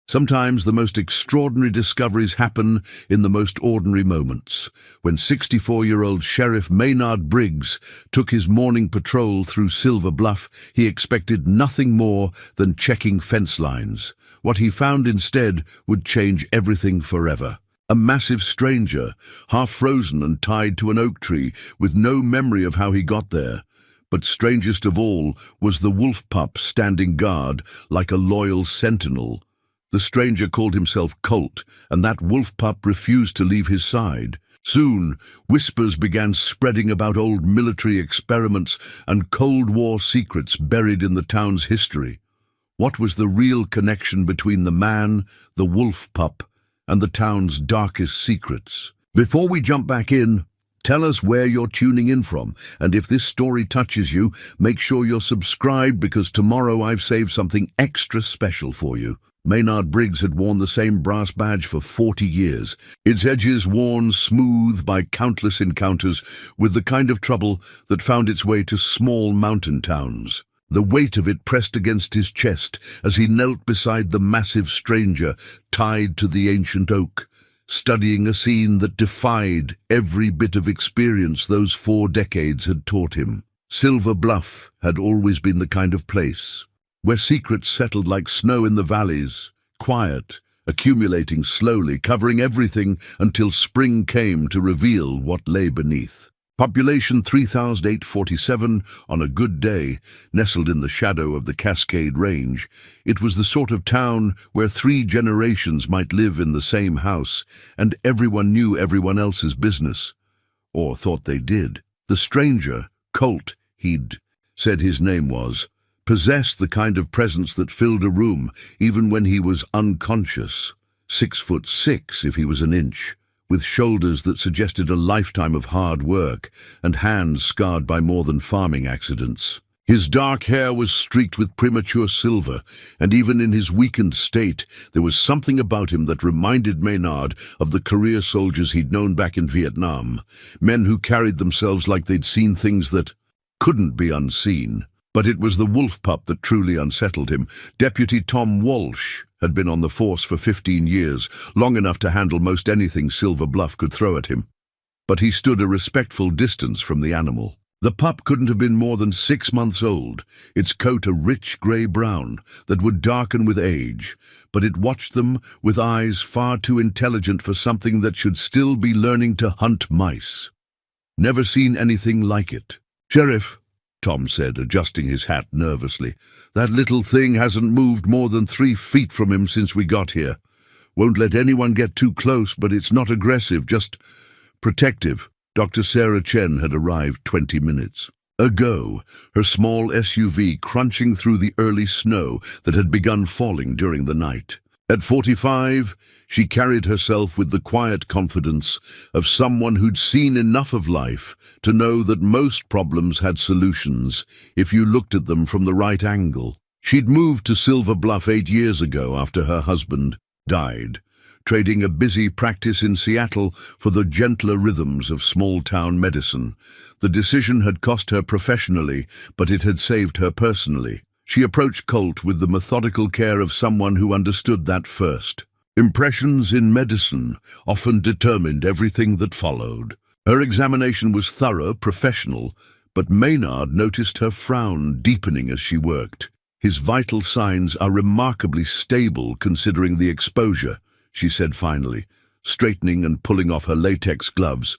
Sometimes the most extraordinary discoveries happen in the most ordinary moments. When 64-year-old Sheriff Maynard Briggs took his morning patrol through Silver Bluff, he expected nothing more than checking fence lines. What he found instead would change everything forever. A massive stranger, half frozen and tied to an oak tree, with no memory of how he got there. But strangest of all was the wolf pup standing guard like a loyal sentinel. The stranger called himself Colt, and that wolf pup refused to leave his side. Soon, whispers began spreading about old military experiments and Cold War secrets buried in the town's history. What was the real connection between the man, the wolf pup, and the town's darkest secrets? Before we jump back in, tell us where you're tuning in from, and if this story touches you, make sure you're subscribed because tomorrow I've saved something extra special for you. Maynard Briggs had worn the same brass badge for 40 years, its edges worn smooth by countless encounters with the kind of trouble that found its way to small mountain towns. The weight of it pressed against his chest as he knelt beside the massive stranger tied to the ancient oak, studying a scene that defied every bit of experience those 4 decades had taught him. Silver Bluff had always been the kind of place where secrets settled like snow in the valleys, quiet, accumulating slowly, covering everything until spring came to reveal what lay beneath. Population 3,847 on a good day, nestled in the shadow of the Cascade Range. It was the sort of town where 3 generations might live in the same house, and everyone knew everyone else's business. Or thought they did. The stranger, Colt, he'd said his name was, possessed the kind of presence that filled a room even when he was unconscious. 6'6" if he was an inch, with shoulders that suggested a lifetime of hard work and hands scarred by more than farming accidents. His dark hair was streaked with premature silver, and even in his weakened state, there was something about him that reminded Maynard of the career soldiers he'd known back in Vietnam, men who carried themselves like they'd seen things that couldn't be unseen. But it was the wolf pup that truly unsettled him. Deputy Tom Walsh had been on the force for 15 years, long enough to handle most anything Silver Bluff could throw at him. But he stood a respectful distance from the animal. The pup couldn't have been more than 6 months old, its coat a rich grey-brown that would darken with age, but it watched them with eyes far too intelligent for something that should still be learning to hunt mice. Never seen anything like it. "Sheriff," Tom said, adjusting his hat nervously, "that little thing hasn't moved more than 3 feet from him since we got here. Won't let anyone get too close, but it's not aggressive, just protective." Dr. Sarah Chen had arrived 20 minutes ago, her small SUV crunching through the early snow that had begun falling during the night. At 45, she carried herself with the quiet confidence of someone who'd seen enough of life to know that most problems had solutions if you looked at them from the right angle. She'd moved to Silver Bluff 8 years ago after her husband died, trading a busy practice in Seattle for the gentler rhythms of small-town medicine. The decision had cost her professionally, but it had saved her personally. She approached Colt with the methodical care of someone who understood that first. Impressions in medicine often determined everything that followed. Her examination was thorough, professional, but Maynard noticed her frown deepening as she worked. "His vital signs are remarkably stable considering the exposure," she said finally, straightening and pulling off her latex gloves.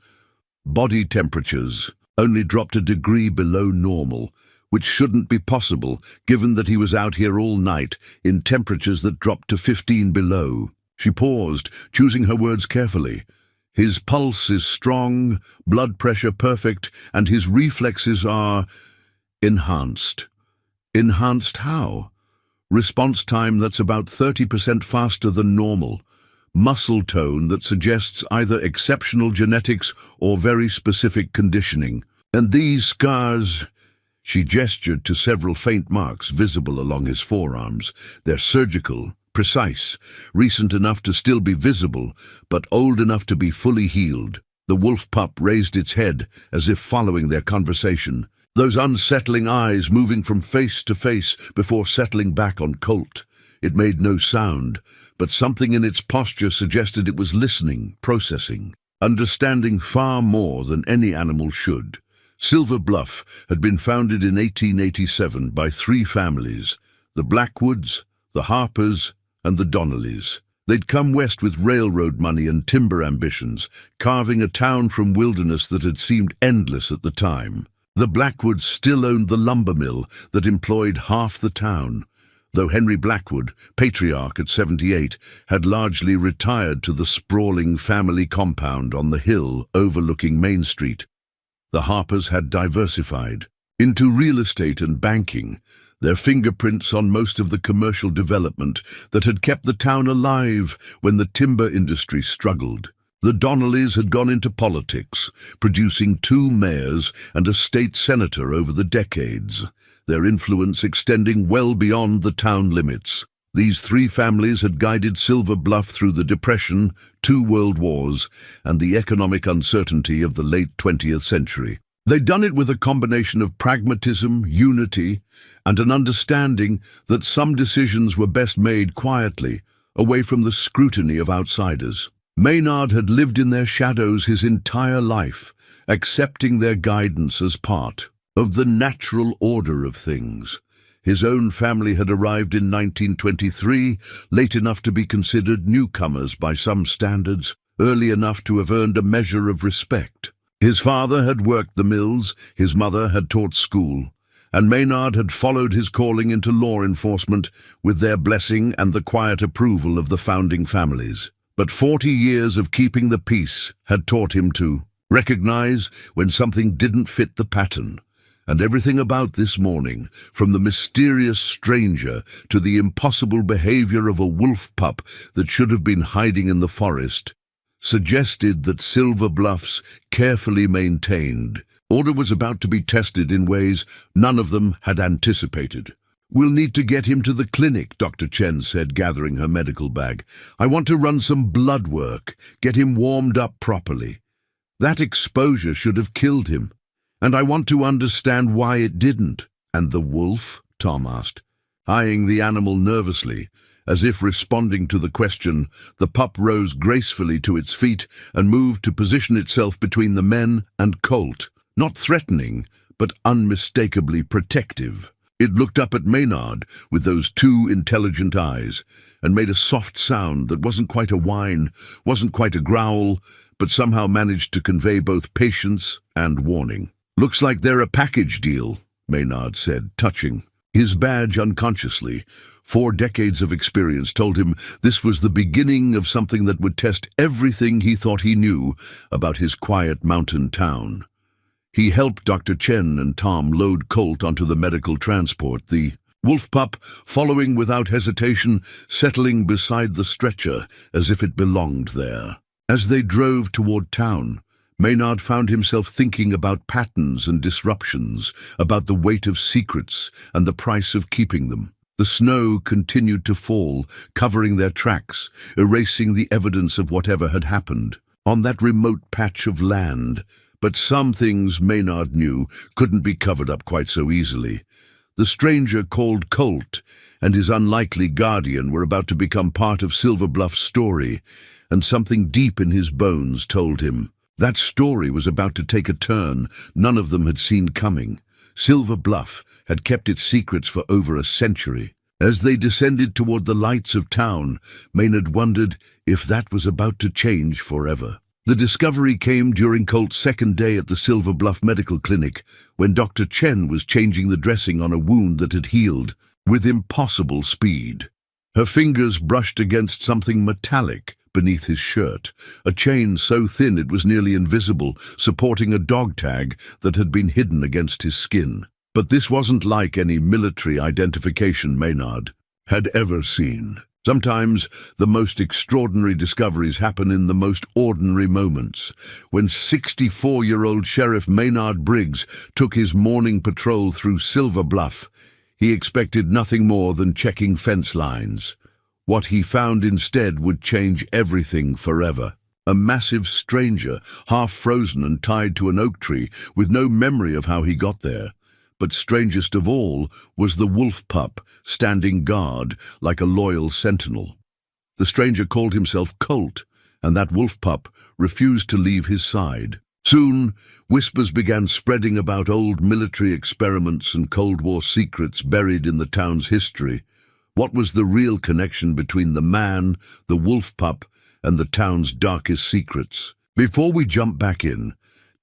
"Body temperatures only dropped a degree below normal, which shouldn't be possible given that he was out here all night in temperatures that dropped to 15 below. She paused, choosing her words carefully. "His pulse is strong, blood pressure perfect, and his reflexes are enhanced." Enhanced how? Response time that's about 30% faster than normal. Muscle tone that suggests either exceptional genetics or very specific conditioning. And these scars... She gestured to several faint marks visible along his forearms. They're surgical, precise, recent enough to still be visible, but old enough to be fully healed. The wolf pup raised its head as if following their conversation, those unsettling eyes moving from face to face before settling back on Colt. It made no sound, but something in its posture suggested it was listening, processing, understanding far more than any animal should. Silver Bluff had been founded in 1887 by three families, the Blackwoods, the Harpers, and the Donnellys. They'd come west with railroad money and timber ambitions, carving a town from wilderness that had seemed endless at the time. The Blackwoods still owned the lumber mill that employed half the town, though Henry Blackwood, patriarch at 78, had largely retired to the sprawling family compound on the hill overlooking Main Street. The Harpers had diversified into real estate and banking, their fingerprints on most of the commercial development that had kept the town alive when the timber industry struggled. The Donnellys had gone into politics, producing 2 mayors and a state senator over the decades, their influence extending well beyond the town limits. These 3 families had guided Silver Bluff through the Depression, 2 world wars, and the economic uncertainty of the late 20th century. They'd done it with a combination of pragmatism, unity, and an understanding that some decisions were best made quietly, away from the scrutiny of outsiders. Maynard had lived in their shadows his entire life, accepting their guidance as part of the natural order of things. His own family had arrived in 1923, late enough to be considered newcomers by some standards, early enough to have earned a measure of respect. His father had worked the mills, his mother had taught school, and Maynard had followed his calling into law enforcement with their blessing and the quiet approval of the founding families. But 40 years of keeping the peace had taught him to recognize when something didn't fit the pattern. And everything about this morning, from the mysterious stranger to the impossible behavior of a wolf pup that should have been hiding in the forest, suggested that Silver Bluff's carefully maintained order was about to be tested in ways none of them had anticipated. "We'll need to get him to the clinic," Dr. Chen said, gathering her medical bag. "I want to run some blood work, get him warmed up properly. That exposure should have killed him, and I want to understand why it didn't." "And the wolf?" Tom asked, eyeing the animal nervously. As if responding to the question, the pup rose gracefully to its feet and moved to position itself between the men and Colt, not threatening, but unmistakably protective. It looked up at Maynard with those 2 intelligent eyes and made a soft sound that wasn't quite a whine, wasn't quite a growl, but somehow managed to convey both patience and warning. "Looks like they're a package deal," Maynard said, touching his badge unconsciously. 4 decades of experience told him this was the beginning of something that would test everything he thought he knew about his quiet mountain town. He helped Dr. Chen and Tom load Colt onto the medical transport, the wolf pup following without hesitation, settling beside the stretcher as if it belonged there. As they drove toward town, Maynard found himself thinking about patterns and disruptions, about the weight of secrets and the price of keeping them. The snow continued to fall, covering their tracks, erasing the evidence of whatever had happened on that remote patch of land. But some things Maynard knew couldn't be covered up quite so easily. The stranger called Colt and his unlikely guardian were about to become part of Silver Bluff's story, and something deep in his bones told him that story was about to take a turn none of them had seen coming. Silver Bluff had kept its secrets for over a century. As they descended toward the lights of town, Maynard wondered if that was about to change forever. The discovery came during Colt's second day at the Silver Bluff Medical Clinic, when Dr. Chen was changing the dressing on a wound that had healed with impossible speed. Her fingers brushed against something metallic beneath his shirt, a chain so thin it was nearly invisible, supporting a dog tag that had been hidden against his skin. But this wasn't like any military identification Maynard had ever seen. Sometimes the most extraordinary discoveries happen in the most ordinary moments. When 64-year-old Sheriff Maynard Briggs took his morning patrol through Silver Bluff, he expected nothing more than checking fence lines. What he found instead would change everything forever. A massive stranger, half frozen and tied to an oak tree, with no memory of how he got there. But strangest of all was the wolf pup, standing guard like a loyal sentinel. The stranger called himself Colt, and that wolf pup refused to leave his side. Soon, whispers began spreading about old military experiments and Cold War secrets buried in the town's history. What was the real connection between the man, the wolf pup, and the town's darkest secrets? Before we jump back in,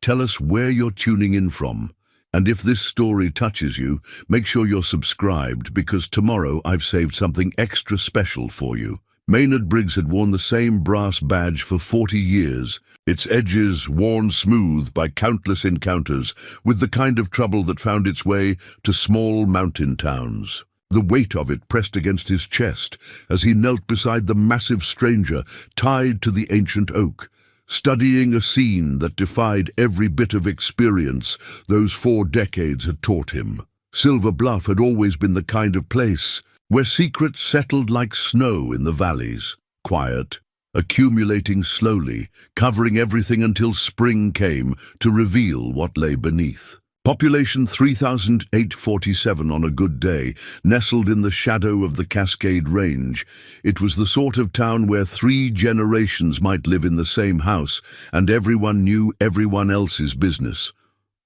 tell us where you're tuning in from. And if this story touches you, make sure you're subscribed, because tomorrow I've saved something extra special for you. Maynard Briggs had worn the same brass badge for 40 years, its edges worn smooth by countless encounters with the kind of trouble that found its way to small mountain towns. The weight of it pressed against his chest as he knelt beside the massive stranger tied to the ancient oak, studying a scene that defied every bit of experience those 4 decades had taught him. Silver Bluff had always been the kind of place where secrets settled like snow in the valleys, quiet, accumulating slowly, covering everything until spring came to reveal what lay beneath. Population 3,847 on a good day, nestled in the shadow of the Cascade Range. It was the sort of town where 3 generations might live in the same house, and everyone knew everyone else's business.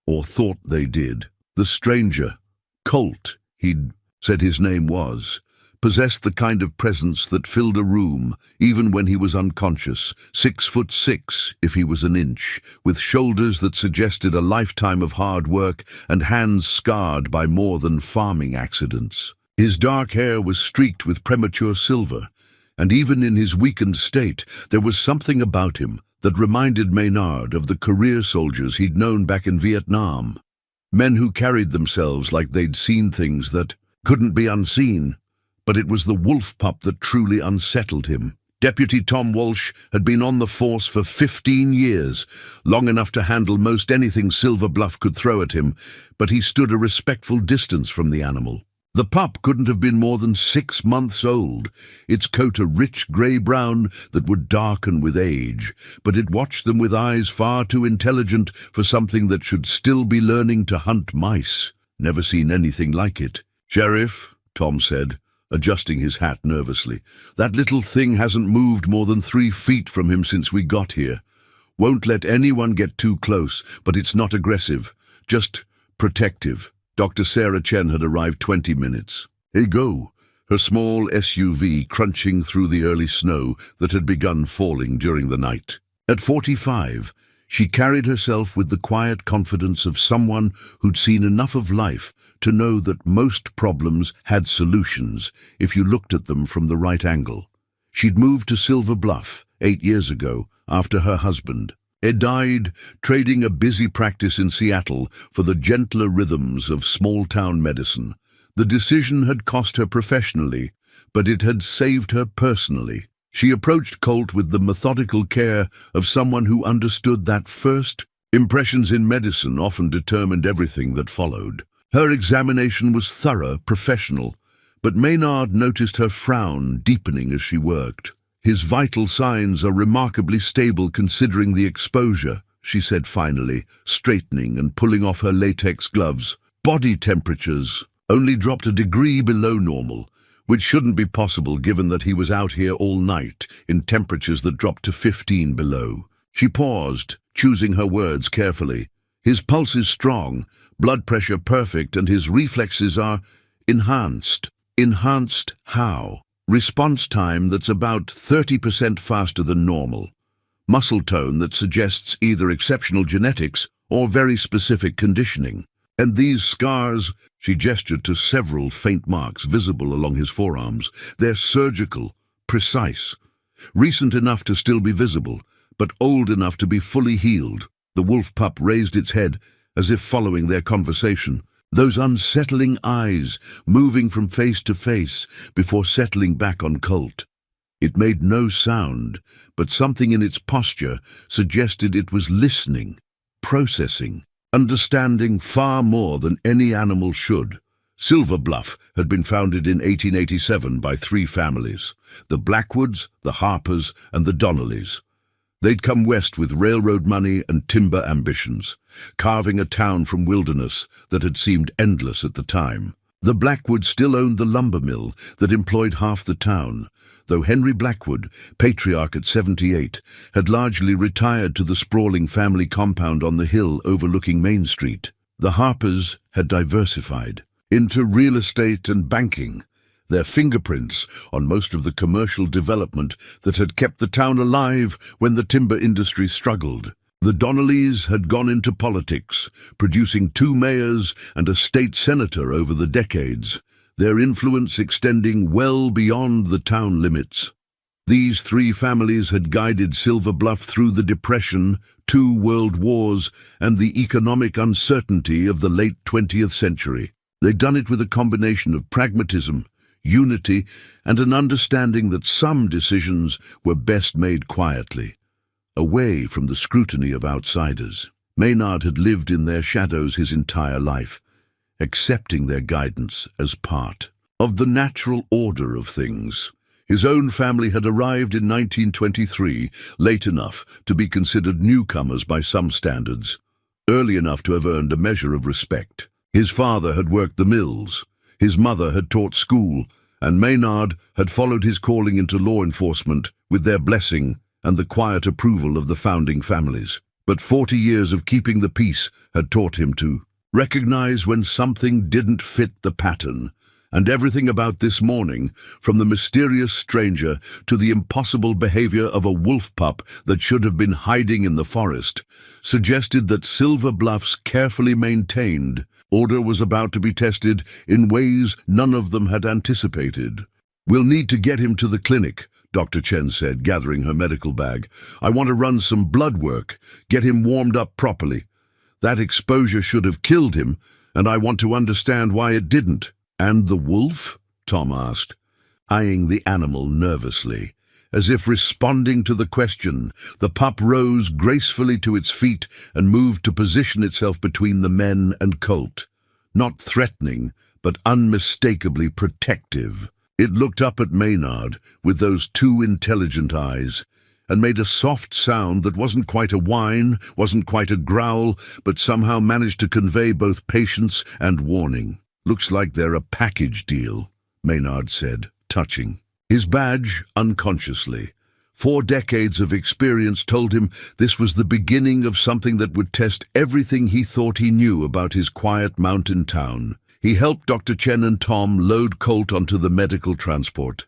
Or thought they did. The stranger, Colt, he'd said his name was, possessed the kind of presence that filled a room, even when he was unconscious, 6'6" if he was an inch, with shoulders that suggested a lifetime of hard work and hands scarred by more than farming accidents. His dark hair was streaked with premature silver, and even in his weakened state, there was something about him that reminded Maynard of the career soldiers he'd known back in Vietnam. Men who carried themselves like they'd seen things that couldn't be unseen. But it was the wolf pup that truly unsettled him. Deputy Tom Walsh had been on the force for 15 years, long enough to handle most anything Silver Bluff could throw at him, but he stood a respectful distance from the animal. The pup couldn't have been more than 6 months old, its coat a rich grey-brown that would darken with age, but it watched them with eyes far too intelligent for something that should still be learning to hunt mice. Never seen anything like it. "Sheriff," Tom said, adjusting his hat nervously, "that little thing hasn't moved more than 3 feet from him since we got here. Won't let anyone get too close, but it's not aggressive, just protective." Dr. Sarah Chen had arrived 20 minutes. "Hey, go," her small SUV crunching through the early snow that had begun falling during the night. At 45, she carried herself with the quiet confidence of someone who'd seen enough of life to know that most problems had solutions if you looked at them from the right angle. She'd moved to Silver Bluff 8 years ago after her husband. Ed died, trading a busy practice in Seattle for the gentler rhythms of small-town medicine. The decision had cost her professionally, but it had saved her personally. She approached Colt with the methodical care of someone who understood that first impressions in medicine often determined everything that followed. Her examination was thorough, professional, but Maynard noticed her frown deepening as she worked. "His vital signs are remarkably stable considering the exposure," she said finally, straightening and pulling off her latex gloves. "Body temperatures only dropped a degree below normal, which shouldn't be possible given that he was out here all night in temperatures that dropped to 15 below. She paused, choosing her words carefully. "His pulse is strong, blood pressure perfect, and his reflexes are enhanced." Enhanced how? Response time that's about 30% faster than normal. Muscle tone that suggests either exceptional genetics or very specific conditioning. And these scars, she gestured to several faint marks visible along his forearms. They're surgical, precise, recent enough to still be visible, but old enough to be fully healed. The wolf pup raised its head, as if following their conversation, those unsettling eyes moving from face to face before settling back on Colt. It made no sound, but something in its posture suggested it was listening, processing, understanding far more than any animal should. Silver Bluff had been founded in 1887 by 3 families, the Blackwoods, the Harpers, and the Donnellys. They'd come west with railroad money and timber ambitions, carving a town from wilderness that had seemed endless at the time. The Blackwoods still owned the lumber mill that employed half the town, though Henry Blackwood, patriarch at 78, had largely retired to the sprawling family compound on the hill overlooking Main Street. The Harpers had diversified into real estate and banking, their fingerprints on most of the commercial development that had kept the town alive when the timber industry struggled. The Donnellys had gone into politics, producing 2 mayors and a state senator over the decades, their influence extending well beyond the town limits. These 3 families had guided Silver Bluff through the Depression, 2 world wars, and the economic uncertainty of the late 20th century. They'd done it with a combination of pragmatism, unity, and an understanding that some decisions were best made quietly, away from the scrutiny of outsiders. Maynard had lived in their shadows his entire life, accepting their guidance as part of the natural order of things. His own family had arrived in 1923, late enough to be considered newcomers by some standards, early enough to have earned a measure of respect. His father had worked the mills, his mother had taught school, and Maynard had followed his calling into law enforcement with their blessing and the quiet approval of the founding families. But 40 years of keeping the peace had taught him to recognize when something didn't fit the pattern, and everything about this morning, from the mysterious stranger to the impossible behavior of a wolf pup that should have been hiding in the forest, suggested that Silver Bluff's carefully maintained order was about to be tested in ways none of them had anticipated. "We'll need to get him to the clinic," Dr. Chen said, gathering her medical bag. "I want to run some blood work, get him warmed up properly. That exposure should have killed him, and I want to understand why it didn't." "And the wolf?" Tom asked, eyeing the animal nervously. As if responding to the question, the pup rose gracefully to its feet and moved to position itself between the men and Colt. Not threatening, but unmistakably protective. It looked up at Maynard with those 2 intelligent eyes, and made a soft sound that wasn't quite a whine, wasn't quite a growl, but somehow managed to convey both patience and warning. "Looks like they're a package deal," Maynard said, touching his badge unconsciously. 4 decades of experience told him this was the beginning of something that would test everything he thought he knew about his quiet mountain town. He helped Dr. Chen and Tom load Colt onto the medical transport,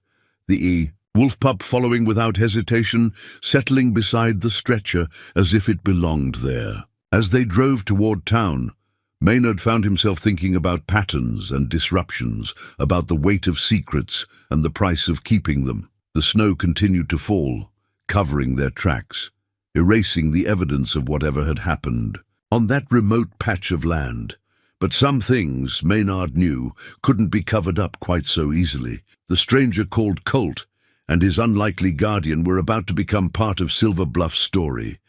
the wolf pup following without hesitation, settling beside the stretcher as if it belonged there. As they drove toward town, Maynard found himself thinking about patterns and disruptions, about the weight of secrets and the price of keeping them. The snow continued to fall, covering their tracks, erasing the evidence of whatever had happened on that remote patch of land. But some things, Maynard knew, couldn't be covered up quite so easily. The stranger called Colt and his unlikely guardian were about to become part of Silver Bluff's story,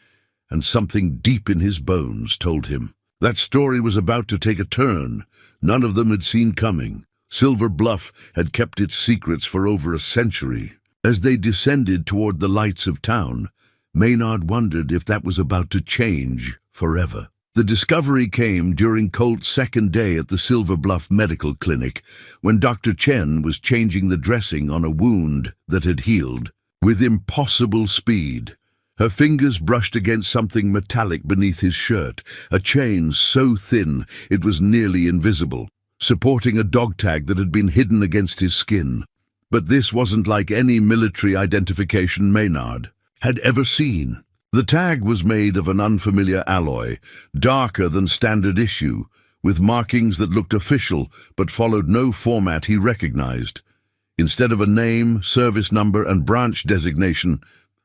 and something deep in his bones told him that story was about to take a turn none of them had seen coming. Silver Bluff had kept its secrets for over a century. As they descended toward the lights of town, Maynard wondered if that was about to change forever. The discovery came during Colt's 2nd day at the Silver Bluff Medical Clinic, when Dr. Chen was changing the dressing on a wound that had healed. With impossible speed, her fingers brushed against something metallic beneath his shirt, a chain so thin it was nearly invisible, supporting a dog tag that had been hidden against his skin. But this wasn't like any military identification Maynard had ever seen. The tag was made of an unfamiliar alloy, darker than standard issue, with markings that looked official but followed no format he recognized. Instead of a name, service number, and branch designation,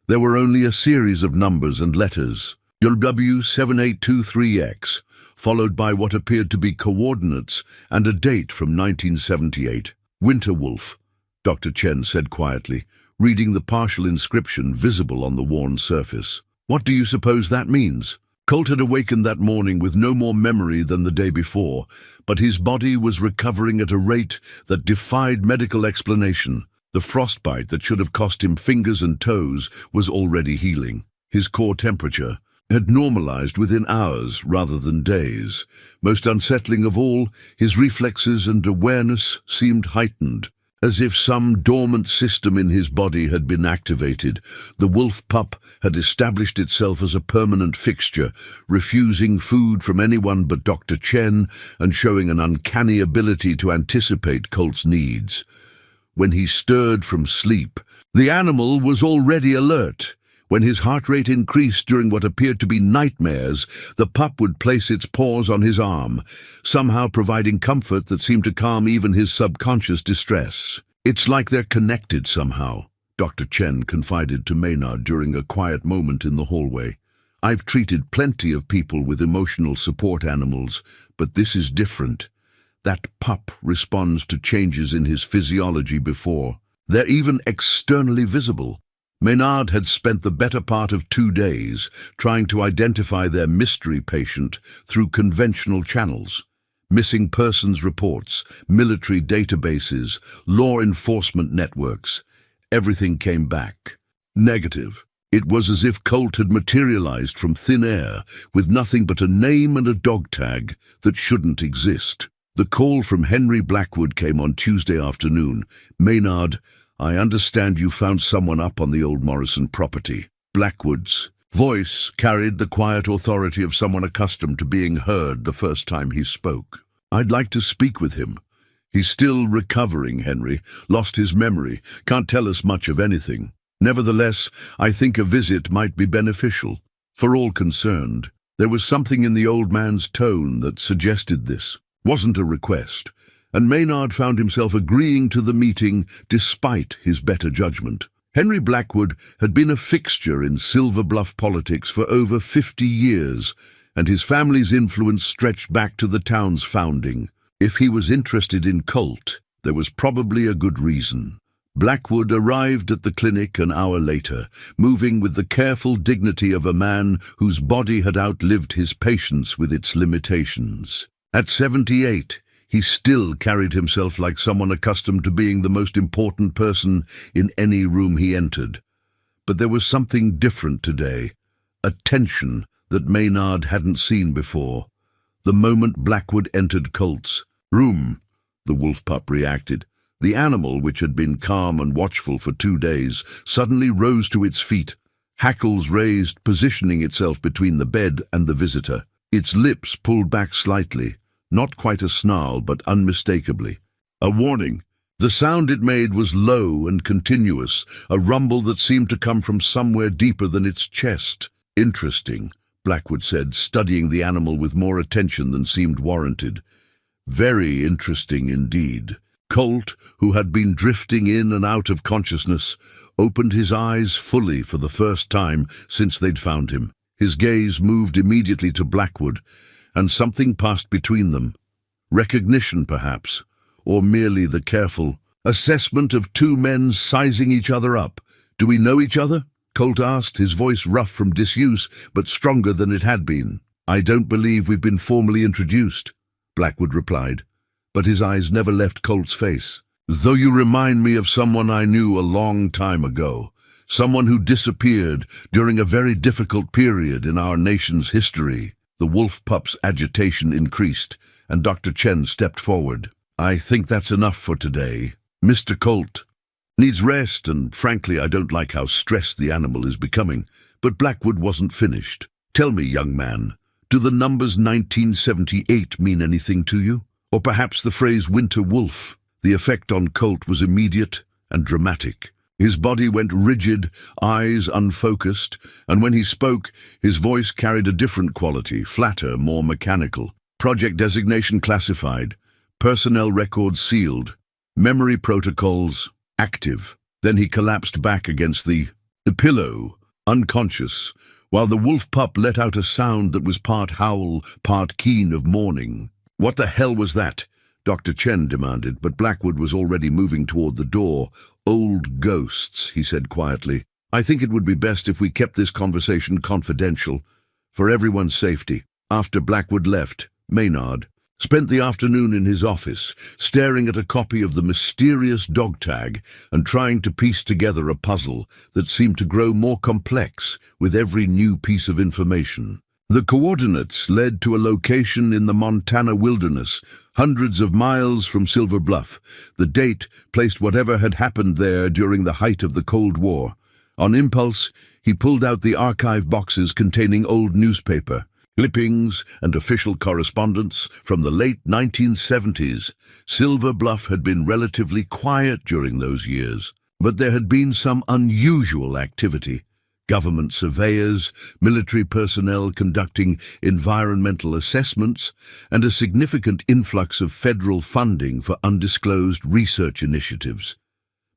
there were only a series of numbers and letters. W7823X, followed by what appeared to be coordinates and a date from 1978. "Winter Wolf," Dr. Chen said quietly, reading the partial inscription visible on the worn surface. "What do you suppose that means?" Colt had awakened that morning with no more memory than the day before, but his body was recovering at a rate that defied medical explanation. The frostbite that should have cost him fingers and toes was already healing. His core temperature had normalized within hours rather than days. Most unsettling of all, his reflexes and awareness seemed heightened, As if some dormant system in his body had been activated, the wolf pup had established itself as a permanent fixture, refusing food from anyone but Dr. Chen and showing an uncanny ability to anticipate Colt's needs. When he stirred from sleep, the animal was already alert. When his heart rate increased during what appeared to be nightmares, the pup would place its paws on his arm, somehow providing comfort that seemed to calm even his subconscious distress. "It's like they're connected somehow," Dr. Chen confided to Maynard during a quiet moment in the hallway. "I've treated plenty of people with emotional support animals, but this is different. That pup responds to changes in his physiology before. They're even externally visible." Maynard had spent the better part of 2 days trying to identify their mystery patient through conventional channels. Missing persons reports, military databases, law enforcement networks. Everything came back negative. It was as if Colt had materialized from thin air with nothing but a name and a dog tag that shouldn't exist. The call from Henry Blackwood came on Tuesday afternoon. "Maynard, I understand you found someone up on the old Morrison property." Blackwood's voice carried the quiet authority of someone accustomed to being heard the first time he spoke. "I'd like to speak with him. He's still recovering, Henry. Lost his memory. Can't tell us much of anything. Nevertheless, I think a visit might be beneficial for all concerned." There was something in the old man's tone that suggested this. Wasn't a request, and Maynard found himself agreeing to the meeting despite his better judgment. Henry Blackwood had been a fixture in Silver Bluff politics for over 50 years, and his family's influence stretched back to the town's founding. If he was interested in Colt, there was probably a good reason. Blackwood arrived at the clinic an hour later, moving with the careful dignity of a man whose body had outlived his patience with its limitations. At 78, he still carried himself like someone accustomed to being the most important person in any room he entered. But there was something different today, a tension that Maynard hadn't seen before. The moment Blackwood entered Colt's room, the wolf pup reacted. The animal, which had been calm and watchful for 2 days, suddenly rose to its feet, hackles raised, positioning itself between the bed and the visitor. Its lips pulled back slightly, not quite a snarl, but unmistakably a warning. The sound it made was low and continuous, a rumble that seemed to come from somewhere deeper than its chest. "Interesting," Blackwood said, studying the animal with more attention than seemed warranted. "Very interesting indeed." Colt, who had been drifting in and out of consciousness, opened his eyes fully for the first time since they'd found him. His gaze moved immediately to Blackwood, and something passed between them. Recognition, perhaps, or merely the careful assessment of two men sizing each other up. "Do we know each other?" Colt asked, his voice rough from disuse, but stronger than it had been. "I don't believe we've been formally introduced," Blackwood replied, but his eyes never left Colt's face. "Though you remind me of someone I knew a long time ago, someone who disappeared during a very difficult period in our nation's history." The wolf pup's agitation increased, and Dr. Chen stepped forward. "I think that's enough for today. Mr. Colt needs rest, and frankly, I don't like how stressed the animal is becoming." But Blackwood wasn't finished. "Tell me, young man, do the numbers 1978 mean anything to you? Or perhaps the phrase winter wolf?" The effect on Colt was immediate and dramatic. His body went rigid, eyes unfocused, and when he spoke, his voice carried a different quality, flatter, more mechanical. "Project designation classified, personnel records sealed, memory protocols active." Then he collapsed back against the pillow, unconscious, while the wolf pup let out a sound that was part howl, part keen of mourning. "What the hell was that?" Dr. Chen demanded, but Blackwood was already moving toward the door. "Old ghosts," he said quietly. "I think it would be best if we kept this conversation confidential, for everyone's safety." After Blackwood left, Maynard spent the afternoon in his office, staring at a copy of the mysterious dog tag and trying to piece together a puzzle that seemed to grow more complex with every new piece of information. The coordinates led to a location in the Montana wilderness, hundreds of miles from Silver Bluff. The date placed whatever had happened there during the height of the Cold War. On impulse, he pulled out the archive boxes containing old newspaper, clippings, and official correspondence from the late 1970s. Silver Bluff had been relatively quiet during those years, but there had been some unusual activity. Government surveyors, military personnel conducting environmental assessments, and a significant influx of federal funding for undisclosed research initiatives.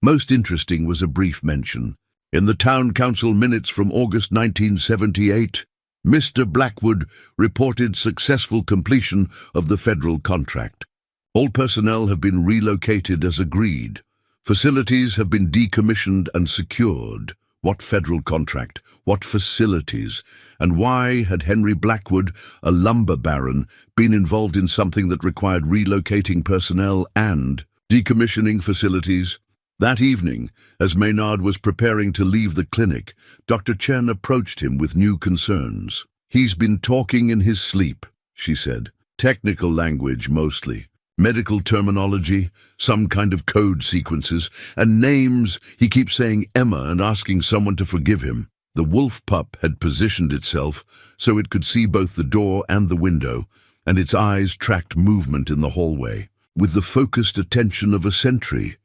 Most interesting was a brief mention. In the town council minutes from August 1978, Mr. Blackwood reported successful completion of the federal contract. All personnel have been relocated as agreed. Facilities have been decommissioned and secured. What federal contract? What facilities? And why had Henry Blackwood, a lumber baron, been involved in something that required relocating personnel and decommissioning facilities? That evening, as Maynard was preparing to leave the clinic, Dr. Chen approached him with new concerns. "He's been talking in his sleep," she said. "Technical language mostly. Medical terminology, some kind of code sequences, and names. He keeps saying Emma and asking someone to forgive him." The wolf pup had positioned itself so it could see both the door and the window, and its eyes tracked movement in the hallway, with the focused attention of a sentry.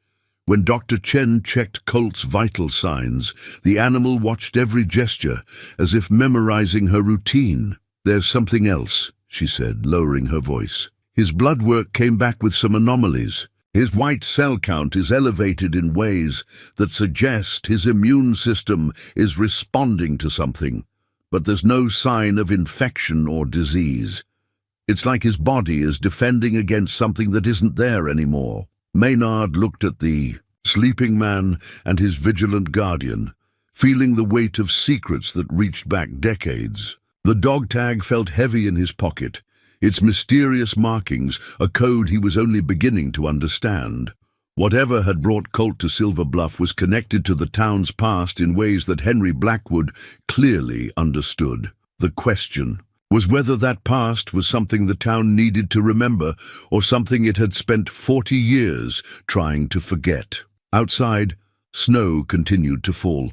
When Dr. Chen checked Colt's vital signs, the animal watched every gesture, as if memorizing her routine. "There's something else," she said, lowering her voice. "His blood work came back with some anomalies. His white cell count is elevated in ways that suggest his immune system is responding to something, but there's no sign of infection or disease. It's like his body is defending against something that isn't there anymore." Maynard looked at the sleeping man and his vigilant guardian, feeling the weight of secrets that reached back decades. The dog tag felt heavy in his pocket, its mysterious markings, a code he was only beginning to understand. Whatever had brought Colt to Silver Bluff was connected to the town's past in ways that Henry Blackwood clearly understood. The question was whether that past was something the town needed to remember or something it had spent 40 years trying to forget. Outside, snow continued to fall,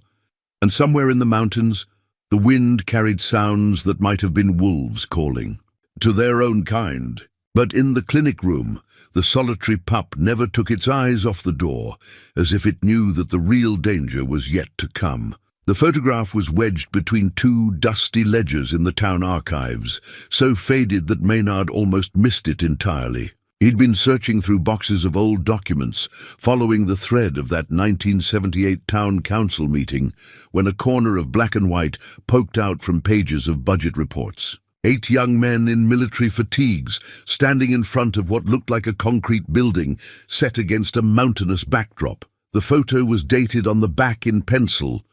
and somewhere in the mountains, the wind carried sounds that might have been wolves calling to their own kind. But in the clinic room, the solitary pup never took its eyes off the door, as if it knew that the real danger was yet to come. The photograph was wedged between two dusty ledgers in the town archives, so faded that Maynard almost missed it entirely. He'd been searching through boxes of old documents, following the thread of that 1978 town council meeting, when a corner of black and white poked out from pages of budget reports. 8 young men in military fatigues, standing in front of what looked like a concrete building set against a mountainous backdrop. The photo was dated on the back in pencil,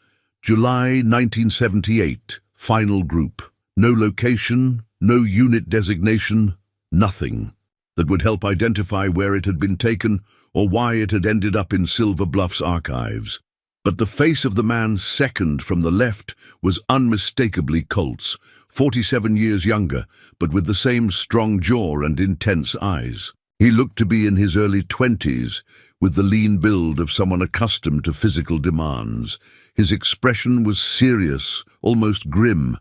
July 1978, final group. No location, no unit designation, nothing that would help identify where it had been taken or why it had ended up in Silver Bluff's archives. But the face of the man second from the left was unmistakably Colt's, 47 years younger, but with the same strong jaw and intense eyes. He looked to be in his early 20s, with the lean build of someone accustomed to physical demands. His expression was serious, almost grim,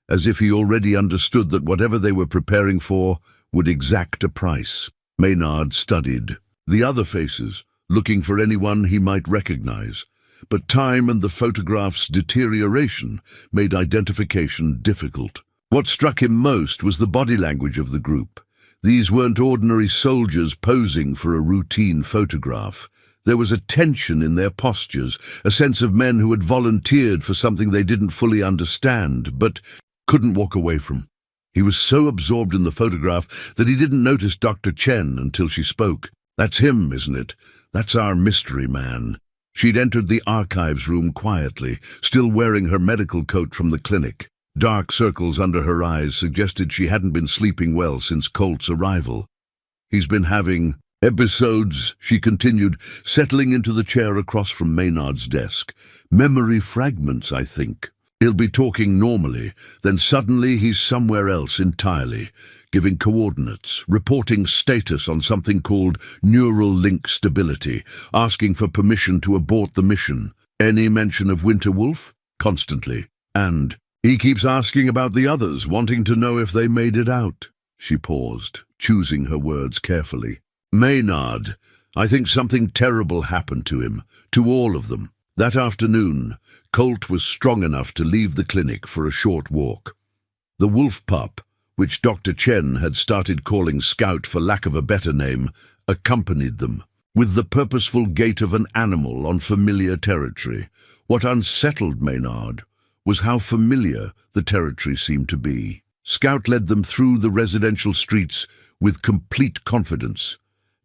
as if he already understood that whatever they were preparing for would exact a price. Maynard studied the other faces, looking for anyone he might recognize. But time and the photograph's deterioration made identification difficult. What struck him most was the body language of the group. These weren't ordinary soldiers posing for a routine photograph. There was a tension in their postures, a sense of men who had volunteered for something they didn't fully understand, but couldn't walk away from. He was so absorbed in the photograph that he didn't notice Dr. Chen until she spoke. "That's him, isn't it? That's our mystery man." She'd entered the archives room quietly, still wearing her medical coat from the clinic. Dark circles under her eyes suggested she hadn't been sleeping well since Colt's arrival. "He's been having episodes," she continued, settling into the chair across from Maynard's desk. "Memory fragments, I think. He'll be talking normally, then suddenly he's somewhere else entirely, giving coordinates, reporting status on something called neural link stability, asking for permission to abort the mission. Any mention of Winter Wolf? Constantly. And he keeps asking about the others, wanting to know if they made it out. She paused, choosing her words carefully. Maynard, I think something terrible happened to him, to all of them. That afternoon, Colt was strong enough to leave the clinic for a short walk. The wolf pup, which Dr. Chen had started calling Scout for lack of a better name, accompanied them, with the purposeful gait of an animal on familiar territory. What unsettled Maynard was how familiar the territory seemed to be. Scout led them through the residential streets with complete confidence,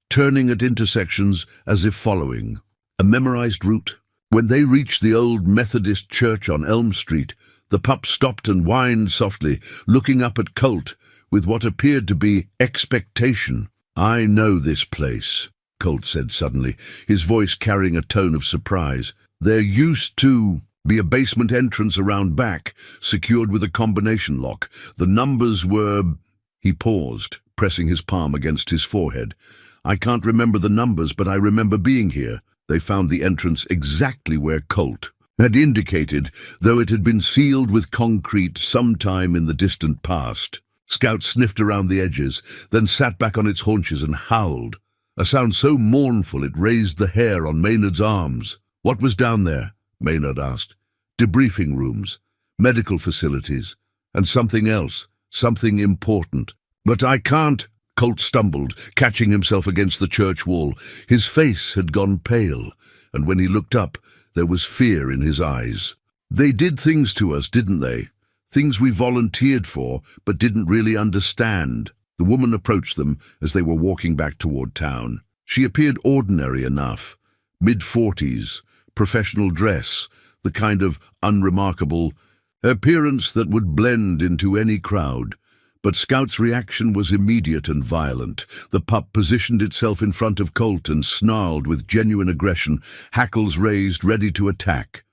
turning at intersections as if following a memorized route. When they reached the old Methodist church on Elm Street, the pup stopped and whined softly, looking up at Colt with what appeared to be expectation. I know this place, Colt said suddenly, his voice carrying a tone of surprise. There used to be a basement entrance around back, secured with a combination lock. The numbers were... He paused, pressing his palm against his forehead. I can't remember the numbers, but I remember being here. They found the entrance exactly where Colt had indicated, though it had been sealed with concrete sometime in the distant past. Scout sniffed around the edges, then sat back on its haunches and howled, a sound so mournful it raised the hair on Maynard's arms. What was down there? Maynard asked. Debriefing rooms, medical facilities, and something else, something important. But I can't... Colt stumbled, catching himself against the church wall. His face had gone pale, and when he looked up, there was fear in his eyes. They did things to us, didn't they? Things we volunteered for, but didn't really understand. The woman approached them as they were walking back toward town. She appeared ordinary enough. Mid-40s, professional dress, the kind of unremarkable appearance that would blend into any crowd. But Scout's reaction was immediate and violent. The pup positioned itself in front of Colt and snarled with genuine aggression, hackles raised, ready to attack.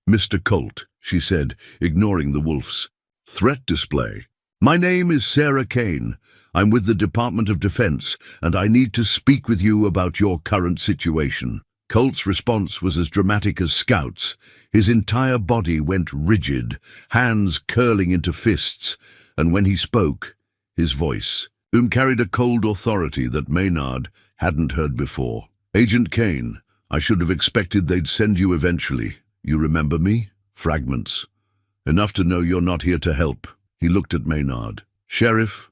Mr. Colt, she said, ignoring the wolf's threat display. My name is Sarah Kane. I'm with the Department of Defense, and I need to speak with you about your current situation. Colt's response was as dramatic as Scout's. His entire body went rigid, hands curling into fists, and when he spoke, his voice carried a cold authority that Maynard hadn't heard before. Agent Kane, I should have expected they'd send you eventually. You remember me? Fragments. Enough to know you're not here to help. He looked at Maynard. Sheriff,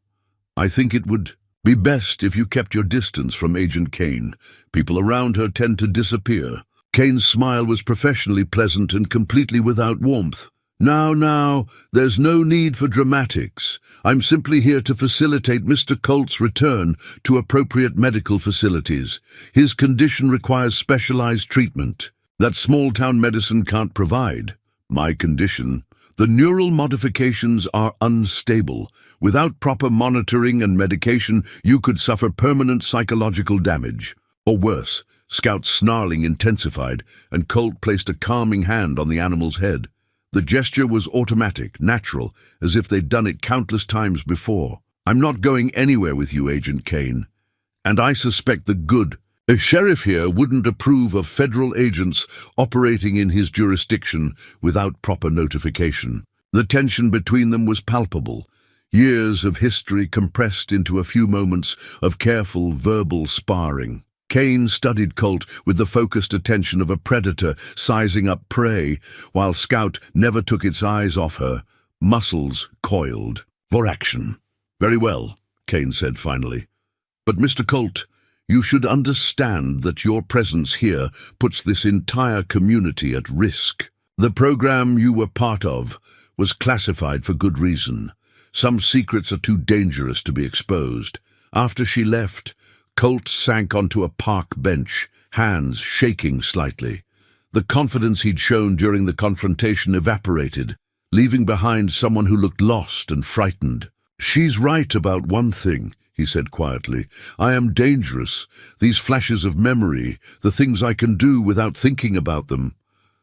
I think it would be best if you kept your distance from Agent Kane. People around her tend to disappear. Kane's smile was professionally pleasant and completely without warmth. Now, there's no need for dramatics. I'm simply here to facilitate Mr. Colt's return to appropriate medical facilities. His condition requires specialized treatment that small-town medicine can't provide. My condition, the neural modifications are unstable. Without proper monitoring and medication, you could suffer permanent psychological damage. Or worse. Scout's snarling intensified, and Colt placed a calming hand on the animal's head. The gesture was automatic, natural, as if they'd done it countless times before. I'm not going anywhere with you, Agent Kane. And I suspect the good. A sheriff here wouldn't approve of federal agents operating in his jurisdiction without proper notification. The tension between them was palpable. Years of history compressed into a few moments of careful verbal sparring. Kane studied Colt with the focused attention of a predator sizing up prey, while Scout never took its eyes off her, muscles coiled. For action. Very well, Kane said finally. But Mr. Colt, you should understand that your presence here puts this entire community at risk. The program you were part of was classified for good reason. Some secrets are too dangerous to be exposed. After she left, Colt sank onto a park bench, hands shaking slightly. The confidence he'd shown during the confrontation evaporated, leaving behind someone who looked lost and frightened. She's right about one thing, he said quietly. I am dangerous. These flashes of memory, the things I can do without thinking about them.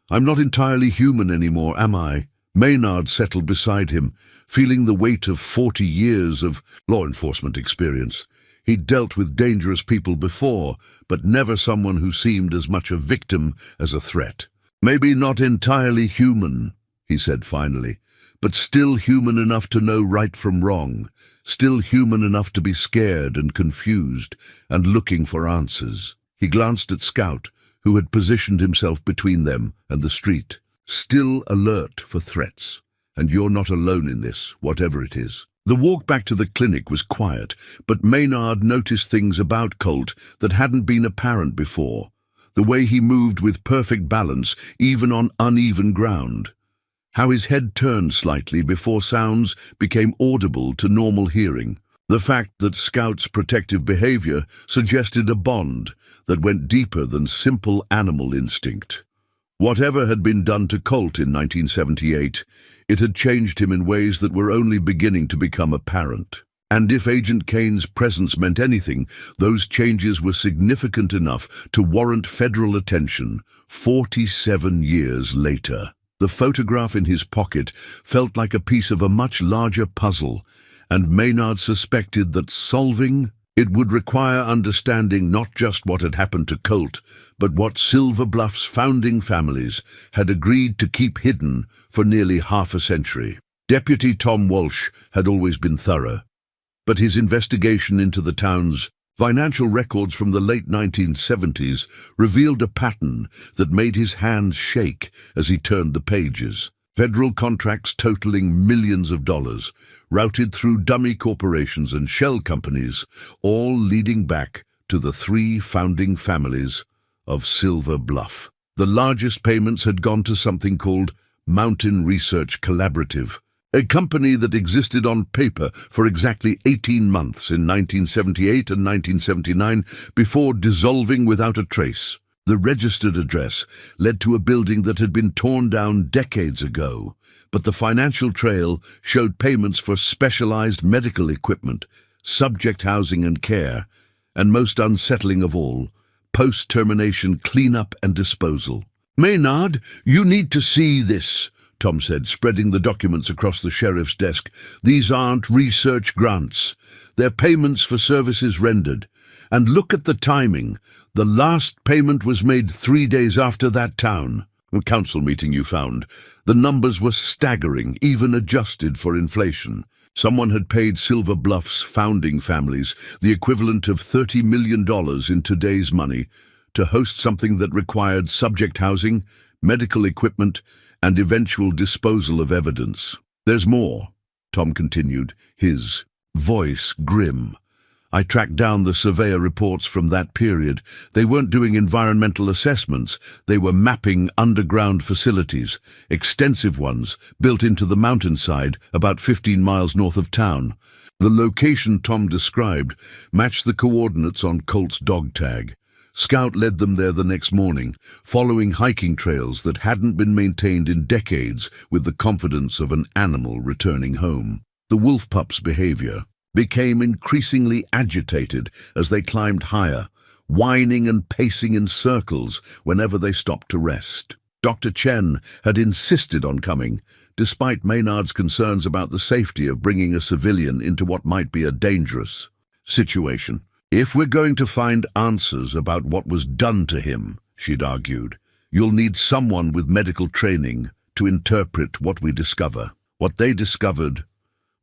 I'm not entirely human anymore, am I, Maynard settled beside him, feeling the weight of 40 years of law enforcement experience. He'd dealt with dangerous people before, but never someone who seemed as much a victim as a threat. "Maybe not entirely human," he said finally, "but still human enough to know right from wrong, still human enough to be scared and confused and looking for answers." He glanced at Scout, who had positioned himself between them and the street. "Still alert for threats, and you're not alone in this, whatever it is." The walk back to the clinic was quiet, but Maynard noticed things about Colt that hadn't been apparent before. The way he moved with perfect balance, even on uneven ground. How his head turned slightly before sounds became audible to normal hearing. The fact that Scout's protective behavior suggested a bond that went deeper than simple animal instinct. Whatever had been done to Colt in 1978, it had changed him in ways that were only beginning to become apparent. And if Agent Kane's presence meant anything, those changes were significant enough to warrant federal attention 47 years later. The photograph in his pocket felt like a piece of a much larger puzzle, and Maynard suspected that solving it would require understanding not just what had happened to Colt, but what Silver Bluff's founding families had agreed to keep hidden for nearly half a century. Deputy Tom Walsh had always been thorough, but his investigation into the town's financial records from the late 1970s revealed a pattern that made his hands shake as he turned the pages. Federal contracts totaling millions of dollars, routed through dummy corporations and shell companies, all leading back to the three founding families of Silver Bluff. The largest payments had gone to something called Mountain Research Collaborative, a company that existed on paper for exactly 18 months in 1978 and 1979 before dissolving without a trace. The registered address led to a building that had been torn down decades ago, but the financial trail showed payments for specialized medical equipment, subject housing and care, and most unsettling of all, post-termination cleanup and disposal. "Maynard, you need to see this," Tom said, spreading the documents across the sheriff's desk. "These aren't research grants. They're payments for services rendered. And look at the timing. The last payment was made 3 days after that town. A council meeting, you found. The numbers were staggering, even adjusted for inflation. Someone had paid Silver Bluff's founding families the equivalent of $30 million in today's money to host something that required subject housing, medical equipment, and eventual disposal of evidence. There's more," Tom continued, his voice grim. "I tracked down the surveyor reports from that period. They weren't doing environmental assessments. They were mapping underground facilities, extensive ones, built into the mountainside about 15 miles north of town. The location Tom described matched the coordinates on Colt's dog tag. Scout led them there the next morning, following hiking trails that hadn't been maintained in decades with the confidence of an animal returning home. The wolf pup's behavior became increasingly agitated as they climbed higher, whining and pacing in circles whenever they stopped to rest. Dr. Chen had insisted on coming, despite Maynard's concerns about the safety of bringing a civilian into what might be a dangerous situation. "If we're going to find answers about what was done to him," she'd argued, "you'll need someone with medical training to interpret what we discover." What they discovered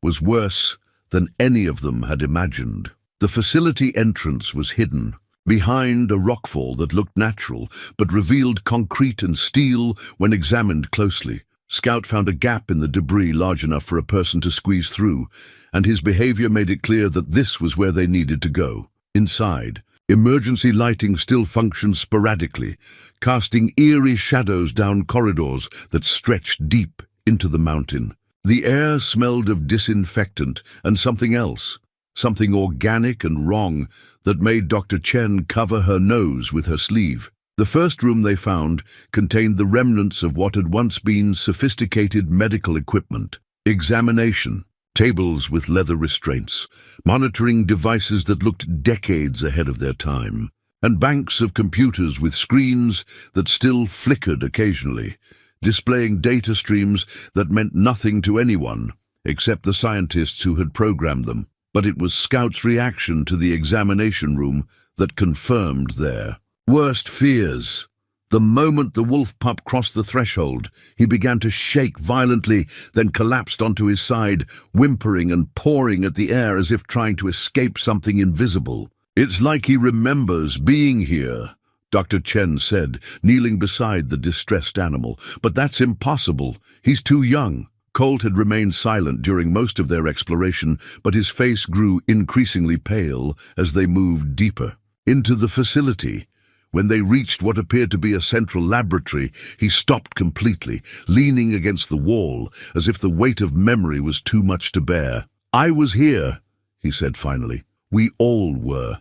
was worse than any of them had imagined. The facility entrance was hidden, behind a rockfall that looked natural, but revealed concrete and steel when examined closely. Scout found a gap in the debris large enough for a person to squeeze through, and his behavior made it clear that this was where they needed to go. Inside, emergency lighting still functioned sporadically, casting eerie shadows down corridors that stretched deep into the mountain. The air smelled of disinfectant and something else, something organic and wrong that made Dr. Chen cover her nose with her sleeve. The first room they found contained the remnants of what had once been sophisticated medical equipment. Examination, tables with leather restraints, monitoring devices that looked decades ahead of their time, and banks of computers with screens that still flickered occasionally, displaying data streams that meant nothing to anyone except the scientists who had programmed them. But it was Scout's reaction to the examination room that confirmed their worst fears. The moment the wolf pup crossed the threshold, he began to shake violently, then collapsed onto his side, whimpering and pawing at the air as if trying to escape something invisible. "It's like he remembers being here," Dr. Chen said, kneeling beside the distressed animal. "But that's impossible. He's too young." Colt had remained silent during most of their exploration, but his face grew increasingly pale as they moved deeper into the facility. When they reached what appeared to be a central laboratory, he stopped completely, leaning against the wall, as if the weight of memory was too much to bear. "I was here," he said finally. "We all were.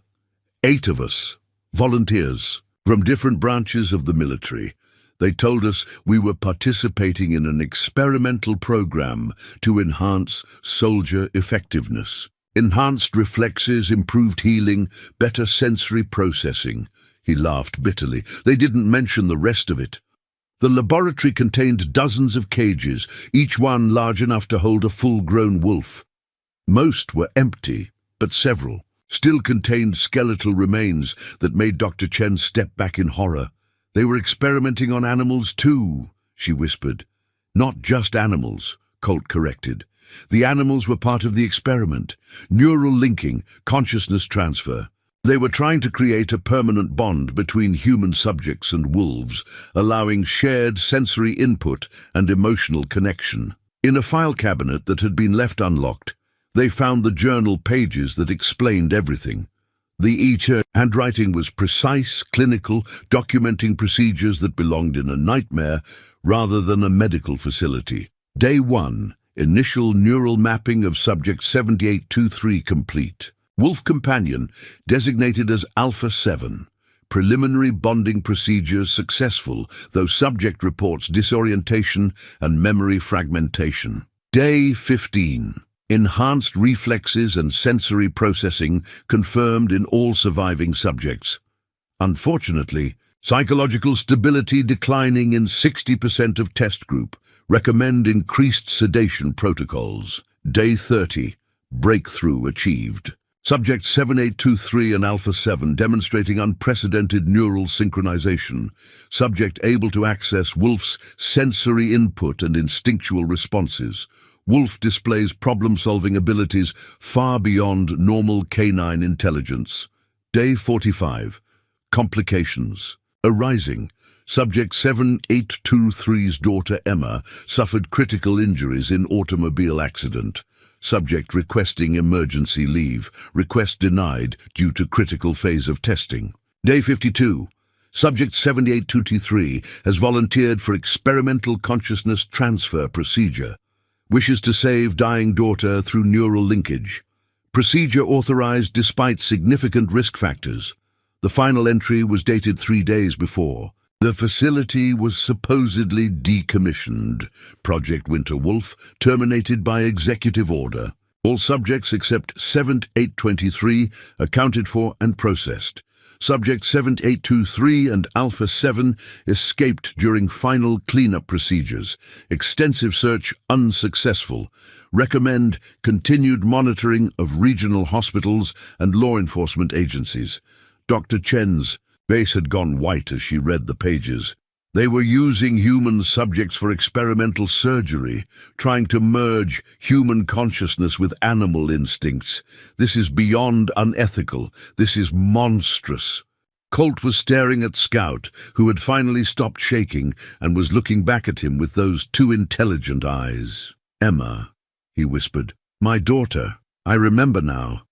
8 of us, volunteers, from different branches of the military. They told us we were participating in an experimental program to enhance soldier effectiveness. Enhanced reflexes, improved healing, better sensory processing." He laughed bitterly. "They didn't mention the rest of it. The laboratory contained dozens of cages, each one large enough to hold a full-grown wolf. Most were empty, but several still contained skeletal remains that made Dr. Chen step back in horror. "They were experimenting on animals too," she whispered. "Not just animals," Colt corrected. "The animals were part of the experiment. Neural linking, consciousness transfer. They were trying to create a permanent bond between human subjects and wolves, allowing shared sensory input and emotional connection." In a file cabinet that had been left unlocked, they found the journal pages that explained everything. The Eater handwriting was precise, clinical, documenting procedures that belonged in a nightmare rather than a medical facility. Day 1, initial neural mapping of subject 7823 complete. Wolf companion designated as Alpha 7. Preliminary bonding procedures successful, though subject reports disorientation and memory fragmentation. Day 15. Enhanced reflexes and sensory processing confirmed in all surviving subjects. Unfortunately, psychological stability declining in 60% of test group. Recommend increased sedation protocols. Day 30. Breakthrough achieved. Subject 7823 and Alpha 7 demonstrating unprecedented neural synchronization. Subject able to access Wolf's sensory input and instinctual responses. Wolf displays problem-solving abilities far beyond normal canine intelligence. Day 45. Complications arising. Subject 7823's daughter Emma suffered critical injuries in automobile accident. Subject requesting emergency leave. Request denied due to critical phase of testing. Day 52. Subject 78223 has volunteered for experimental consciousness transfer procedure. Wishes to save dying daughter through neural linkage. Procedure authorized despite significant risk factors. The final entry was dated 3 days before. The facility was supposedly decommissioned. Project Winter Wolf terminated by executive order. All subjects except 7823 accounted for and processed. Subject 7823 and Alpha 7 escaped during final cleanup procedures. Extensive search unsuccessful. Recommend continued monitoring of regional hospitals and law enforcement agencies. Dr. Chen's face had gone white as she read the pages. They were using human subjects for experimental surgery, trying to merge human consciousness with animal instincts. This is beyond unethical. This is monstrous. Colt was staring at Scout, who had finally stopped shaking and was looking back at him with those two intelligent eyes. "Emma," he whispered. "My daughter. I remember now.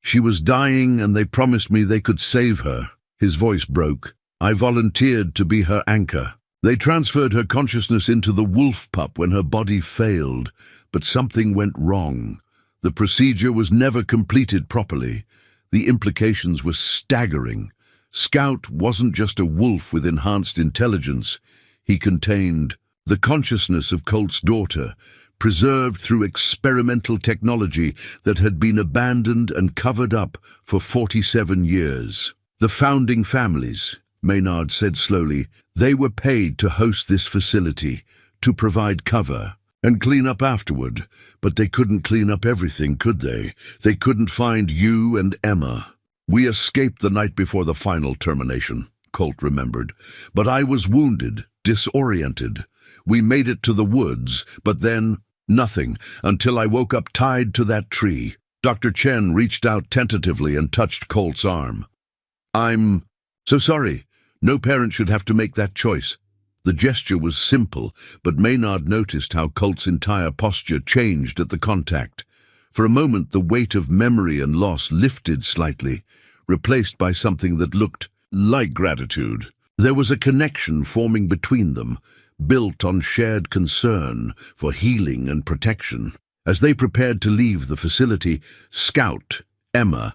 She was dying and they promised me they could save her." His voice broke. "I volunteered to be her anchor. They transferred her consciousness into the wolf pup when her body failed, but something went wrong. The procedure was never completed properly. The implications were staggering. Scout wasn't just a wolf with enhanced intelligence. He contained the consciousness of Colt's daughter, preserved through experimental technology that had been abandoned and covered up for 47 years. The founding families," Maynard said slowly, "they were paid to host this facility, to provide cover and clean up afterward. But they couldn't clean up everything, could they? They couldn't find you and Emma. We escaped the night before the final termination, Colt remembered. But I was wounded, disoriented. We made it to the woods, but then nothing, until I woke up tied to that tree. Dr. Chen reached out tentatively and touched Colt's arm. I'm so sorry. No parent should have to make that choice. The gesture was simple, but Maynard noticed how Colt's entire posture changed at the contact. For a moment, the weight of memory and loss lifted slightly, replaced by something that looked like gratitude. There was a connection forming between them, built on shared concern for healing and protection. As they prepared to leave the facility, Scout, Emma,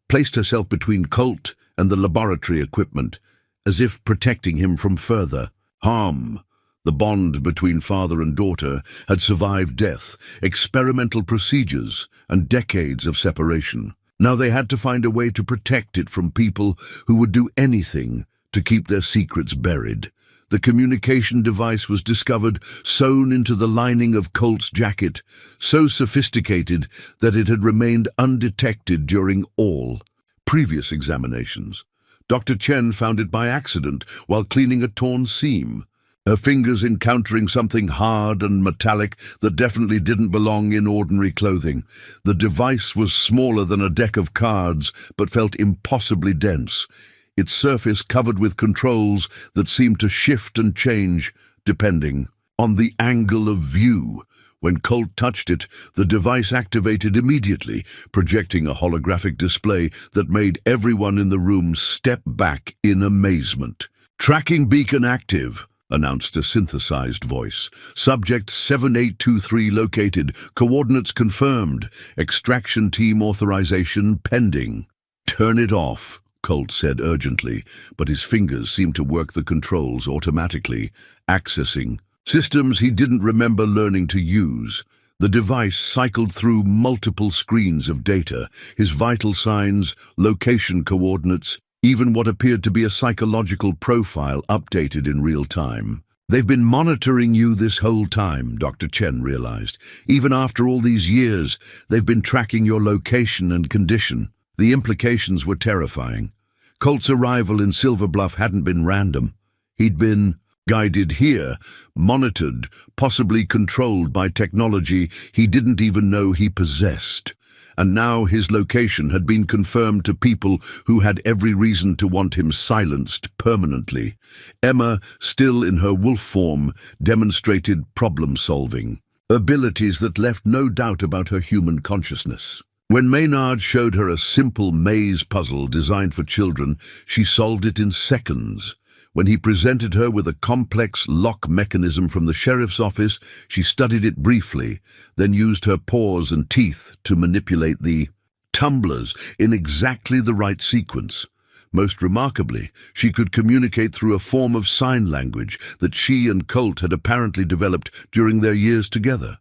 placed herself between Colt and the laboratory equipment, as if protecting him from further harm. The bond between father and daughter had survived death, experimental procedures, and decades of separation. Now they had to find a way to protect it from people who would do anything to keep their secrets buried. The communication device was discovered sewn into the lining of Colt's jacket, so sophisticated that it had remained undetected during all previous examinations. Dr. Chen found it by accident while cleaning a torn seam, her fingers encountering something hard and metallic that definitely didn't belong in ordinary clothing. The device was smaller than a deck of cards, but felt impossibly dense, its surface covered with controls that seemed to shift and change depending on the angle of view. When Colt touched it, the device activated immediately, projecting a holographic display that made everyone in the room step back in amazement. "Tracking beacon active," announced a synthesized voice. "Subject 7823 located. Coordinates confirmed. Extraction team authorization pending." "Turn it off," Colt said urgently, but his fingers seemed to work the controls automatically, accessing systems he didn't remember learning to use. The device cycled through multiple screens of data, his vital signs, location coordinates, even what appeared to be a psychological profile updated in real time. "They've been monitoring you this whole time," Dr. Chen realized. "Even after all these years, they've been tracking your location and condition." The implications were terrifying. Colt's arrival in Silver Bluff hadn't been random. He'd been guided here, monitored, possibly controlled by technology he didn't even know he possessed. And now his location had been confirmed to people who had every reason to want him silenced permanently. Emma, still in her wolf form, demonstrated problem-solving, abilities that left no doubt about her human consciousness. When Maynard showed her a simple maze puzzle designed for children, she solved it in seconds. When he presented her with a complex lock mechanism from the sheriff's office, she studied it briefly, then used her paws and teeth to manipulate the tumblers in exactly the right sequence. Most remarkably, she could communicate through a form of sign language that she and Colt had apparently developed during their years together.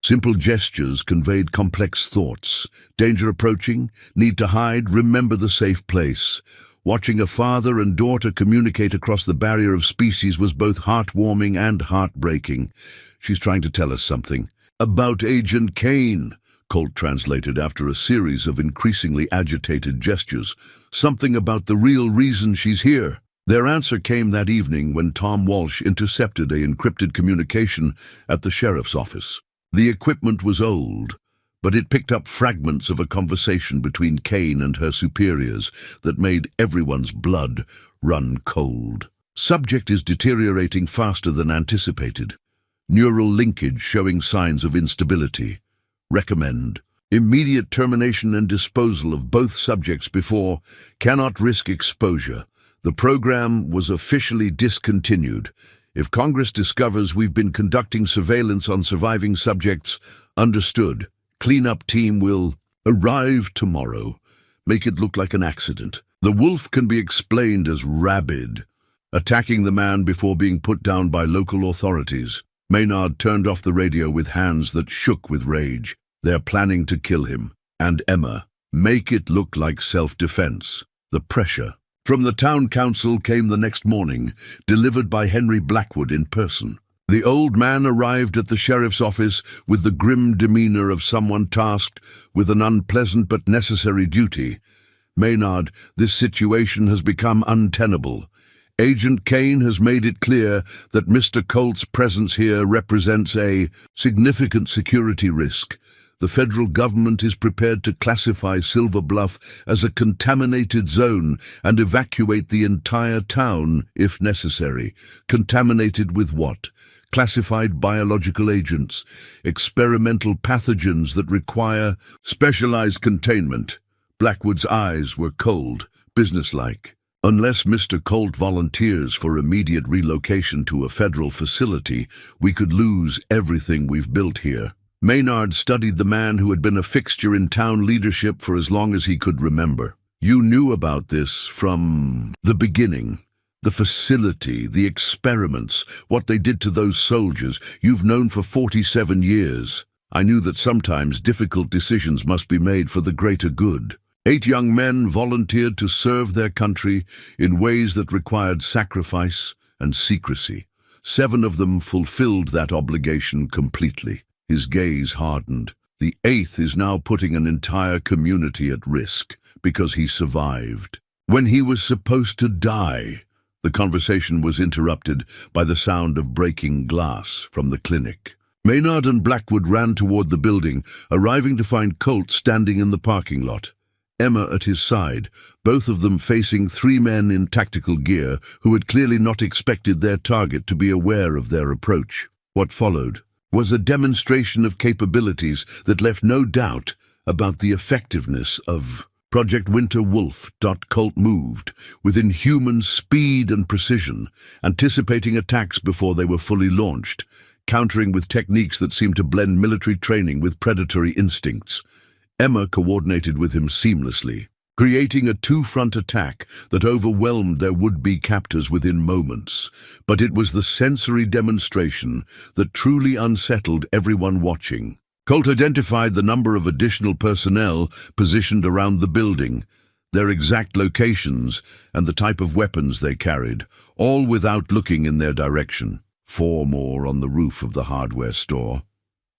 Simple gestures conveyed complex thoughts. Danger approaching, need to hide, remember the safe place. Watching a father and daughter communicate across the barrier of species was both heartwarming and heartbreaking. "She's trying to tell us something." "About Agent Kane," Colt translated after a series of increasingly agitated gestures. "Something about the real reason she's here." Their answer came that evening when Tom Walsh intercepted a encrypted communication at the sheriff's office. The equipment was old, but it picked up fragments of a conversation between Kane and her superiors that made everyone's blood run cold. "Subject is deteriorating faster than anticipated. Neural linkage showing signs of instability. Recommend immediate termination and disposal of both subjects before cannot risk exposure. The program was officially discontinued. If Congress discovers we've been conducting surveillance on surviving subjects, understood. Cleanup team will arrive tomorrow. Make it look like an accident. The wolf can be explained as rabid, attacking the man before being put down by local authorities." Maynard turned off the radio with hands that shook with rage. "They're planning to kill him. And Emma, make it look like self-defense." The pressure from the town council came the next morning, delivered by Henry Blackwood in person. The old man arrived at the sheriff's office with the grim demeanor of someone tasked with an unpleasant but necessary duty. "Maynard, this situation has become untenable. Agent Kane has made it clear that Mr. Colt's presence here represents a significant security risk. The federal government is prepared to classify Silver Bluff as a contaminated zone and evacuate the entire town if necessary." Contaminated with what? Classified biological agents, experimental pathogens that require specialized containment. Blackwood's eyes were cold, businesslike. "Unless Mr. Colt volunteers for immediate relocation to a federal facility, we could lose everything we've built here." Maynard studied the man who had been a fixture in town leadership for as long as he could remember. "You knew about this from the beginning. The facility, the experiments, what they did to those soldiers, you've known for 47 years. I knew that sometimes difficult decisions must be made for the greater good." 8 young men volunteered to serve their country in ways that required sacrifice and secrecy. 7 of them fulfilled that obligation completely. His gaze hardened. The 8th is now putting an entire community at risk because he survived. When he was supposed to die, the conversation was interrupted by the sound of breaking glass from the clinic. Maynard and Blackwood ran toward the building, arriving to find Colt standing in the parking lot. Emma at his side, both of them facing 3 men in tactical gear who had clearly not expected their target to be aware of their approach. What followed was a demonstration of capabilities that left no doubt about the effectiveness of Project Winter Wolf. Colt moved with inhuman speed and precision, anticipating attacks before they were fully launched, countering with techniques that seemed to blend military training with predatory instincts. Emma coordinated with him seamlessly, creating a 2-front attack that overwhelmed their would-be captors within moments. But it was the sensory demonstration that truly unsettled everyone watching. Colt identified the number of additional personnel positioned around the building, their exact locations, and the type of weapons they carried, all without looking in their direction. 4 more on the roof of the hardware store,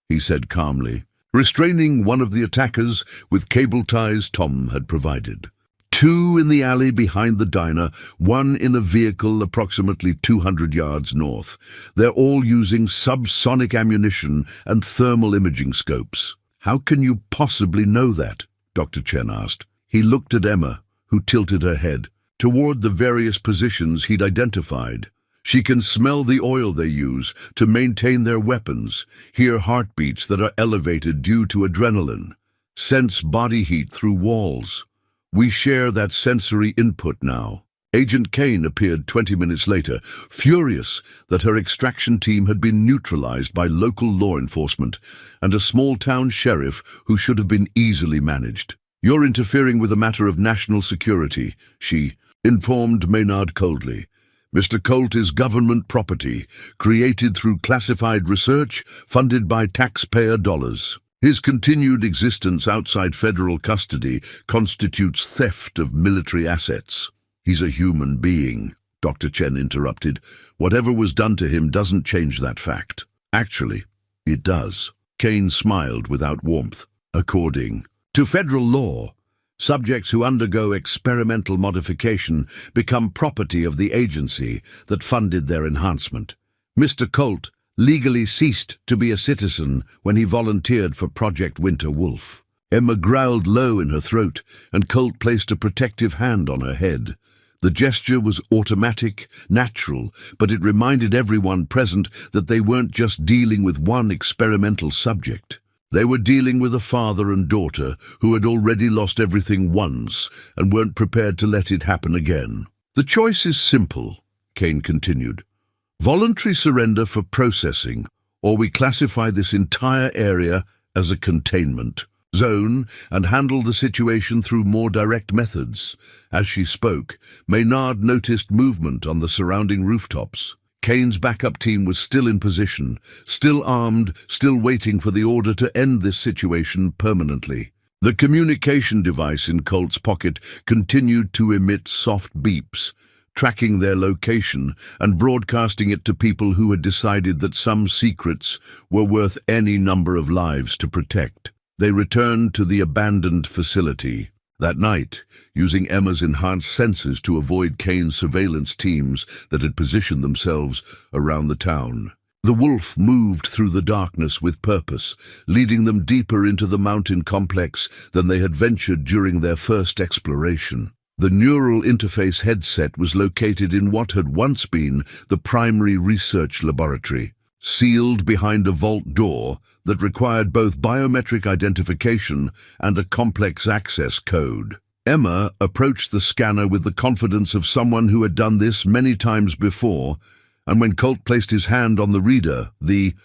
he said calmly, restraining one of the attackers with cable ties Tom had provided. 2 in the alley behind the diner, 1 in a vehicle approximately 200 yards north. They're all using subsonic ammunition and thermal imaging scopes. "How can you possibly know that?" Dr. Chen asked. He looked at Emma, who tilted her head toward the various positions he'd identified. "She can smell the oil they use to maintain their weapons, hear heartbeats that are elevated due to adrenaline, sense body heat through walls. We share that sensory input now." Agent Kane appeared 20 minutes later, furious that her extraction team had been neutralized by local law enforcement and a small-town sheriff who should have been easily managed. "You're interfering with a matter of national security," she informed Maynard coldly. "Mr. Colt is government property, created through classified research funded by taxpayer dollars. His continued existence outside federal custody constitutes theft of military assets." "He's a human being," Dr. Chen interrupted. "Whatever was done to him doesn't change that fact." "Actually, it does." Kane smiled without warmth. "According to federal law, subjects who undergo experimental modification become property of the agency that funded their enhancement. Mr. Colt legally ceased to be a citizen when he volunteered for Project Winter Wolf." Emma growled low in her throat, and Colt placed a protective hand on her head. The gesture was automatic, natural, but it reminded everyone present that they weren't just dealing with one experimental subject. They were dealing with a father and daughter who had already lost everything once and weren't prepared to let it happen again. "The choice is simple," Kane continued. "Voluntary surrender for processing, or we classify this entire area as a containment zone and handle the situation through more direct methods." As she spoke, Maynard noticed movement on the surrounding rooftops. Kane's backup team was still in position, still armed, still waiting for the order to end this situation permanently. The communication device in Colt's pocket continued to emit soft beeps, tracking their location and broadcasting it to people who had decided that some secrets were worth any number of lives to protect. They returned to the abandoned facility that night, using Emma's enhanced senses to avoid Kane's surveillance teams that had positioned themselves around the town. The wolf moved through the darkness with purpose, leading them deeper into the mountain complex than they had ventured during their first exploration. The neural interface headset was located in what had once been the primary research laboratory, sealed behind a vault door that required both biometric identification and a complex access code. Emma approached the scanner with the confidence of someone who had done this many times before, and when Colt placed his hand on the reader, the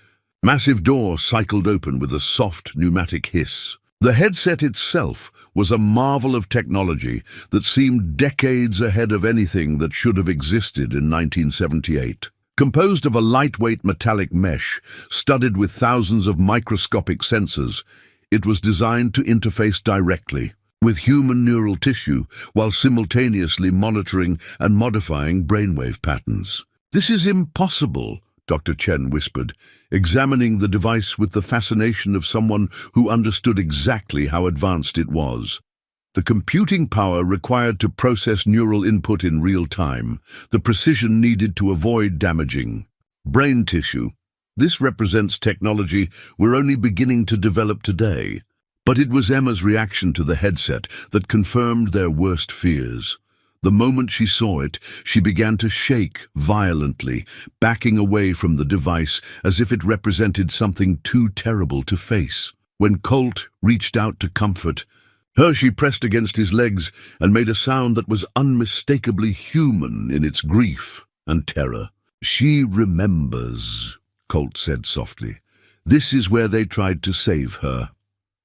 massive door cycled open with a soft pneumatic hiss. The headset itself was a marvel of technology that seemed decades ahead of anything that should have existed in 1978. Composed of a lightweight metallic mesh studded with thousands of microscopic sensors, it was designed to interface directly with human neural tissue while simultaneously monitoring and modifying brainwave patterns. "This is impossible," Dr. Chen whispered, examining the device with the fascination of someone who understood exactly how advanced it was. The computing power required to process neural input in real time, the precision needed to avoid damaging brain tissue. This represents technology we're only beginning to develop today. But it was Emma's reaction to the headset that confirmed their worst fears. The moment she saw it, she began to shake violently, backing away from the device as if it represented something too terrible to face. When Colt reached out to comfort her, she pressed against his legs and made a sound that was unmistakably human in its grief and terror. "She remembers," Colt said softly. "This is where they tried to save her."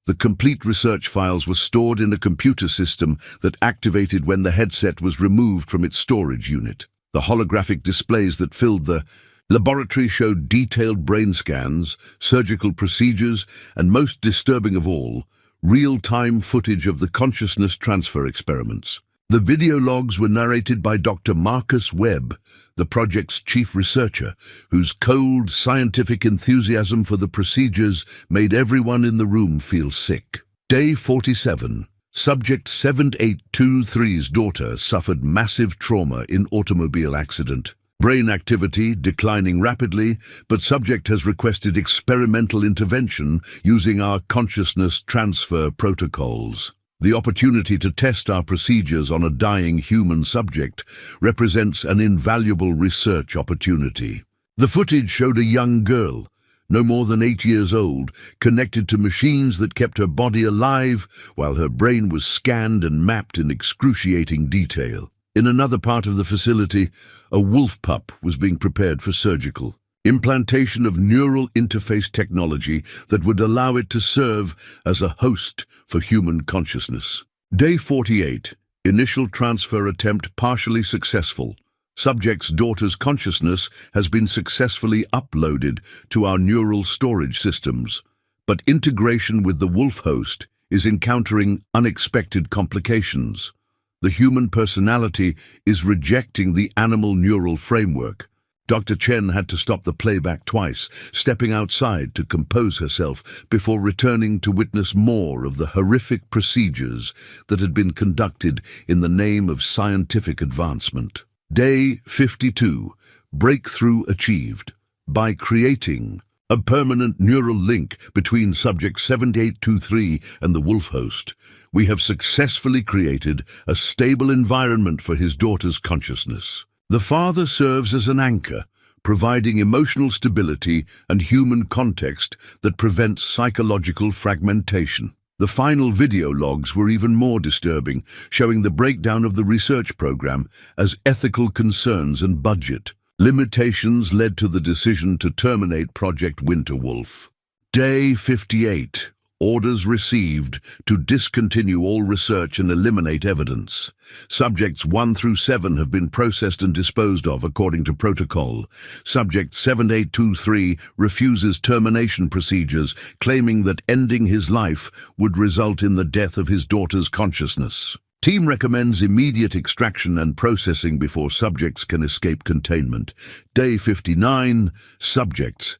The complete research files were stored in a computer system that activated when the headset was removed from its storage unit. The holographic displays that filled the laboratory showed detailed brain scans, surgical procedures, and most disturbing of all, real-time footage of the consciousness transfer experiments. The video logs were narrated by Dr. Marcus Webb, the project's chief researcher, whose cold, scientific enthusiasm for the procedures made everyone in the room feel sick. Day 47. Subject 7823's daughter suffered massive trauma in automobile accident. Brain activity declining rapidly, but subject has requested experimental intervention using our consciousness transfer protocols. The opportunity to test our procedures on a dying human subject represents an invaluable research opportunity. The footage showed a young girl, no more than 8 years old, connected to machines that kept her body alive while her brain was scanned and mapped in excruciating detail. In another part of the facility, a wolf pup was being prepared for surgical implantation of neural interface technology that would allow it to serve as a host for human consciousness. Day 48. Initial transfer attempt partially successful. Subject's daughter's consciousness has been successfully uploaded to our neural storage systems, but integration with the wolf host is encountering unexpected complications. The human personality is rejecting the animal neural framework. Dr. Chen had to stop the playback twice, stepping outside to compose herself before returning to witness more of the horrific procedures that had been conducted in the name of scientific advancement. Day 52. Breakthrough achieved. By creating a permanent neural link between subject 7823 and the wolf host, we have successfully created a stable environment for his daughter's consciousness. The father serves as an anchor, providing emotional stability and human context that prevents psychological fragmentation. The final video logs were even more disturbing, showing the breakdown of the research program as ethical concerns and budget limitations led to the decision to terminate Project Winterwolf. Day 58. Orders received to discontinue all research and eliminate evidence. Subjects 1 through 7 have been processed and disposed of according to protocol. Subject 7823 refuses termination procedures, claiming that ending his life would result in the death of his daughter's consciousness. Team recommends immediate extraction and processing before subjects can escape containment. Day 59, subjects.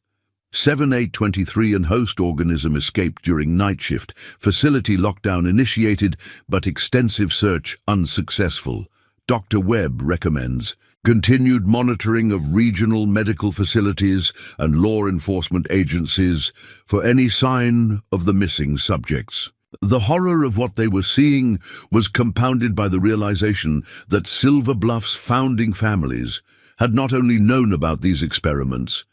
7-8-23 and host organism escaped during night shift. Facility lockdown initiated, but extensive search unsuccessful. Dr. Webb recommends continued monitoring of regional medical facilities and law enforcement agencies for any sign of the missing subjects. The horror of what they were seeing was compounded by the realization that Silver Bluff's founding families had not only known about these experiments,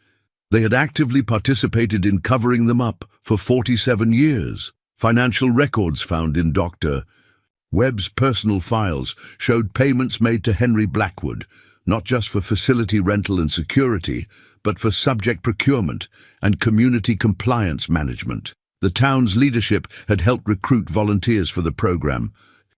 they had actively participated in covering them up for 47 years. Financial records found in Dr. Webb's personal files showed payments made to Henry Blackwood, not just for facility rental and security, but for subject procurement and community compliance management. The town's leadership had helped recruit volunteers for the program,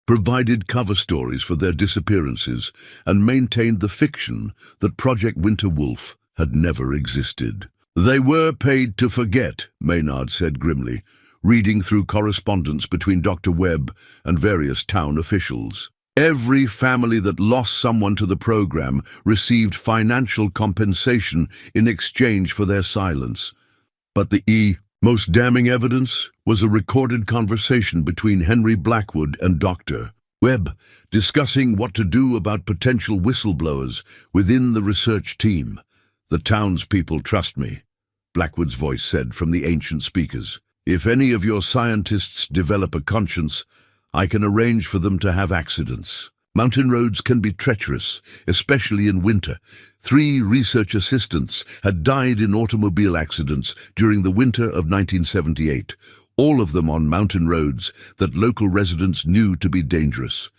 provided cover stories for their disappearances, and maintained the fiction that Project Winter Wolf had never existed. They were paid to forget, Maynard said grimly, reading through correspondence between Dr. Webb and various town officials. Every family that lost someone to the program received financial compensation in exchange for their silence. But the most damning evidence was a recorded conversation between Henry Blackwood and Dr. Webb, discussing what to do about potential whistleblowers within the research team. "The townspeople trust me," Blackwood's voice said from the ancient speakers. "If any of your scientists develop a conscience, I can arrange for them to have accidents. Mountain roads can be treacherous, especially in winter. 3 research assistants had died in automobile accidents during the winter of 1978, all of them on mountain roads that local residents knew to be dangerous.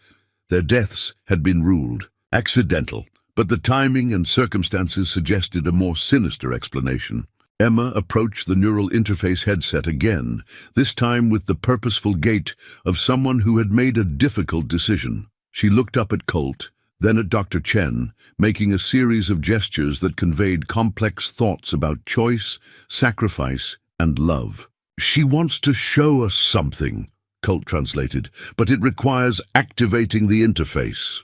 Their deaths had been ruled accidental, but the timing and circumstances suggested a more sinister explanation. Emma approached the neural interface headset again, this time with the purposeful gait of someone who had made a difficult decision. She looked up at Colt, then at Dr. Chen, making a series of gestures that conveyed complex thoughts about choice, sacrifice, and love. "She wants to show us something," Colt translated, "but it requires activating the interface."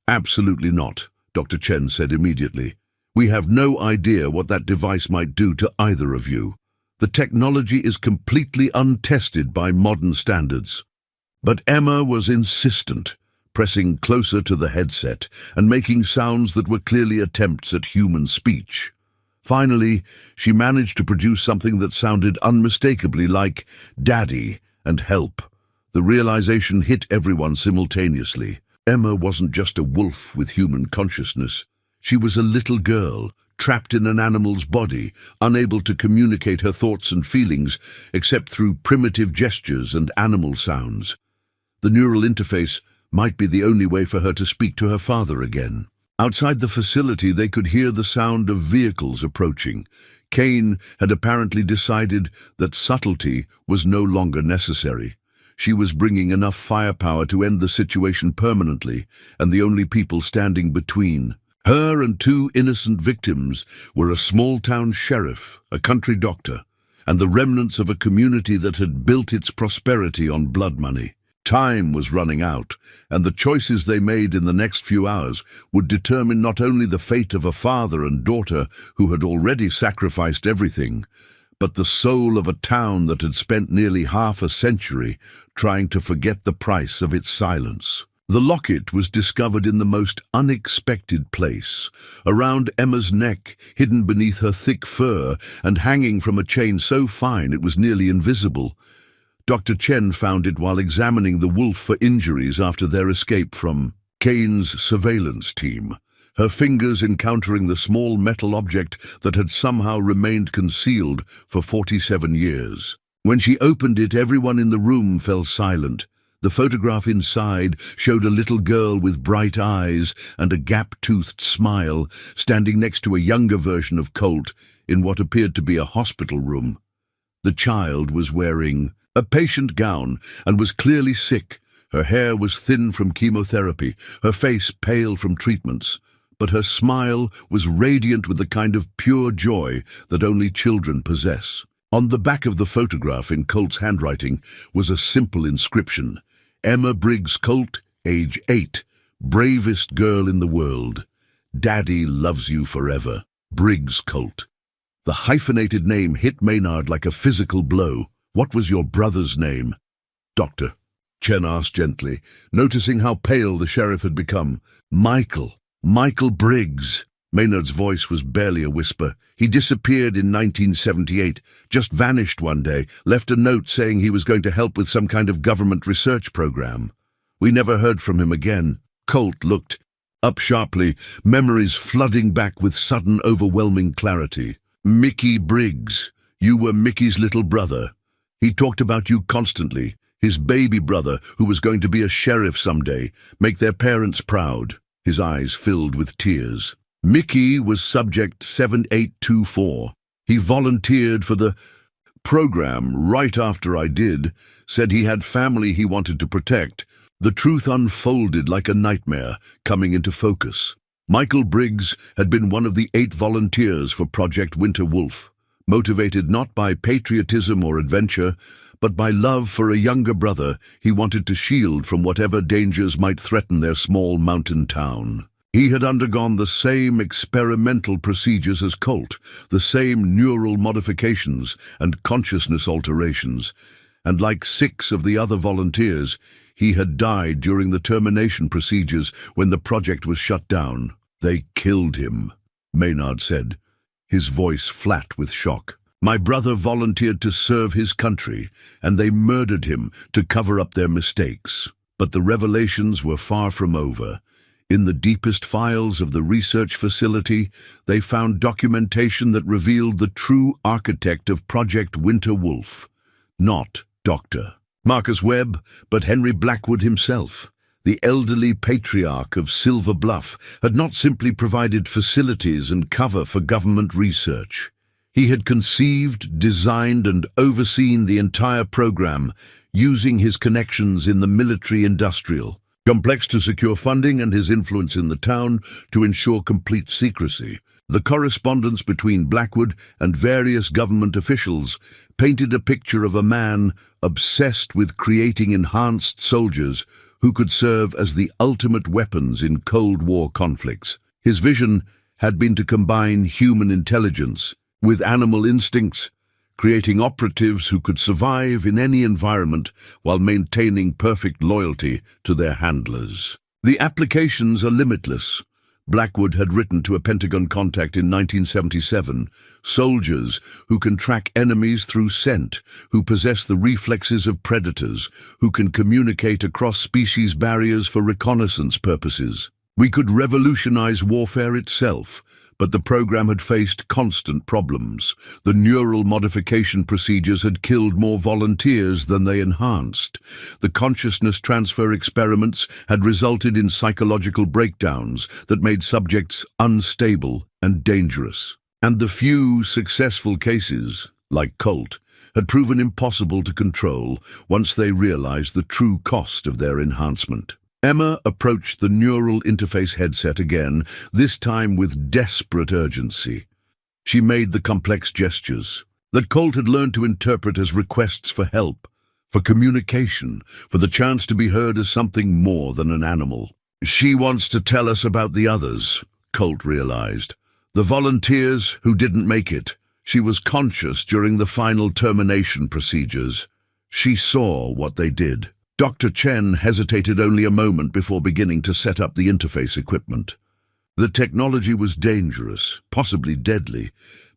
"Absolutely not," Dr. Chen said immediately. "We have no idea what that device might do to either of you. The technology is completely untested by modern standards." But Emma was insistent, pressing closer to the headset and making sounds that were clearly attempts at human speech. Finally, she managed to produce something that sounded unmistakably like "Daddy" and "Help." The realization hit everyone simultaneously. Emma wasn't just a wolf with human consciousness. She was a little girl, trapped in an animal's body, unable to communicate her thoughts and feelings except through primitive gestures and animal sounds. The neural interface might be the only way for her to speak to her father again. Outside the facility, they could hear the sound of vehicles approaching. Kane had apparently decided that subtlety was no longer necessary. She was bringing enough firepower to end the situation permanently, and the only people standing between her and 2 innocent victims were a small-town sheriff, a country doctor, and the remnants of a community that had built its prosperity on blood money. Time was running out, and the choices they made in the next few hours would determine not only the fate of a father and daughter who had already sacrificed everything, but the soul of a town that had spent nearly half a century trying to forget the price of its silence. The locket was discovered in the most unexpected place, around Emma's neck, hidden beneath her thick fur and hanging from a chain so fine it was nearly invisible. Dr. Chen found it while examining the wolf for injuries after their escape from Kane's surveillance team, her fingers encountering the small metal object that had somehow remained concealed for 47 years. When she opened it, everyone in the room fell silent. The photograph inside showed a little girl with bright eyes and a gap-toothed smile standing next to a younger version of Colt in what appeared to be a hospital room. The child was wearing a patient gown and was clearly sick. Her hair was thin from chemotherapy, her face pale from treatments, but her smile was radiant with the kind of pure joy that only children possess. On the back of the photograph in Colt's handwriting was a simple inscription: "Emma Briggs Colt, age 8, bravest girl in the world. Daddy loves you forever. Briggs Colt. The hyphenated name hit Maynard like a physical blow. What was your brother's name? Doctor. Chen asked gently, noticing how pale the sheriff had become. Michael Briggs. Maynard's voice was barely a whisper. He disappeared in 1978, just vanished one day, left a note saying he was going to help with some kind of government research program. We never heard from him again. Colt looked up sharply, memories flooding back with sudden, overwhelming clarity. Mickey Briggs. You were Mickey's little brother. He talked about you constantly. His baby brother, who was going to be a sheriff someday, make their parents proud. His eyes filled with tears. Mickey was Subject 7824. He volunteered for the program right after I did, said he had family he wanted to protect. The truth unfolded like a nightmare, coming into focus. Michael Briggs had been one of the 8 volunteers for Project Winter Wolf, motivated not by patriotism or adventure, but by love for a younger brother he wanted to shield from whatever dangers might threaten their small mountain town. He had undergone the same experimental procedures as Colt, the same neural modifications and consciousness alterations, and like 6 of the other volunteers, he had died during the termination procedures when the project was shut down. They killed him, Maynard said, his voice flat with shock. My brother volunteered to serve his country, and they murdered him to cover up their mistakes. But the revelations were far from over. In the deepest files of the research facility, they found documentation that revealed the true architect of Project Winter Wolf. Not Dr. Marcus Webb, but Henry Blackwood himself. The elderly patriarch of Silver Bluff had not simply provided facilities and cover for government research. He had conceived, designed, and overseen the entire program, using his connections in the military-industrial complex to secure funding and his influence in the town to ensure complete secrecy. The correspondence between Blackwood and various government officials painted a picture of a man obsessed with creating enhanced soldiers who could serve as the ultimate weapons in Cold War conflicts. His vision had been to combine human intelligence with animal instincts, creating operatives who could survive in any environment while maintaining perfect loyalty to their handlers. The applications are limitless. Blackwood had written to a Pentagon contact in 1977, soldiers who can track enemies through scent, who possess the reflexes of predators, who can communicate across species barriers for reconnaissance purposes. We could revolutionize warfare itself, but the program had faced constant problems. The neural modification procedures had killed more volunteers than they enhanced. The consciousness transfer experiments had resulted in psychological breakdowns that made subjects unstable and dangerous. And the few successful cases, like Colt, had proven impossible to control once they realized the true cost of their enhancement. Emma approached the neural interface headset again, this time with desperate urgency. She made the complex gestures that Colt had learned to interpret as requests for help, for communication, for the chance to be heard as something more than an animal. She wants to tell us about the others, Colt realized. The volunteers who didn't make it. She was conscious during the final termination procedures. She saw what they did. Dr. Chen hesitated only a moment before beginning to set up the interface equipment. The technology was dangerous, possibly deadly,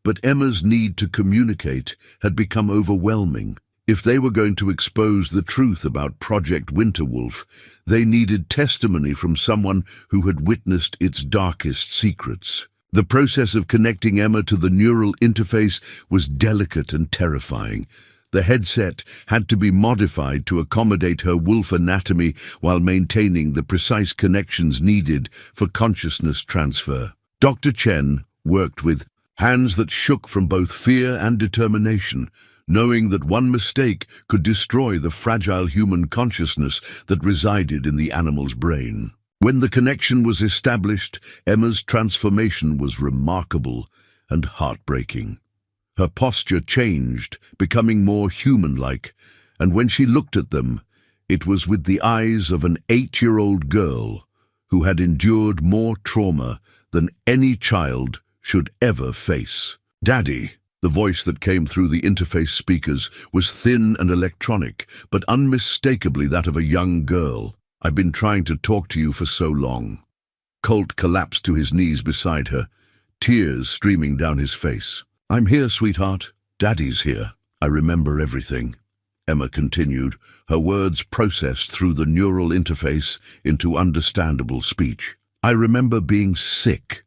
but Emma's need to communicate had become overwhelming. If they were going to expose the truth about Project Winter Wolf, they needed testimony from someone who had witnessed its darkest secrets. The process of connecting Emma to the neural interface was delicate and terrifying. The headset had to be modified to accommodate her wolf anatomy while maintaining the precise connections needed for consciousness transfer. Dr. Chen worked with hands that shook from both fear and determination, knowing that one mistake could destroy the fragile human consciousness that resided in the animal's brain. When the connection was established, Emma's transformation was remarkable and heartbreaking. Her posture changed, becoming more human-like, and when she looked at them, It was with the eyes of an 8-year-old girl who had endured more trauma than any child should ever face. "Daddy," the voice that came through the interface speakers was thin and electronic, but unmistakably that of a young girl. "I've been trying to talk to you for so long." Colt collapsed to his knees beside her, tears streaming down his face. "I'm here, sweetheart. Daddy's here. I remember everything," Emma continued, her words processed through the neural interface into understandable speech. "I remember being sick,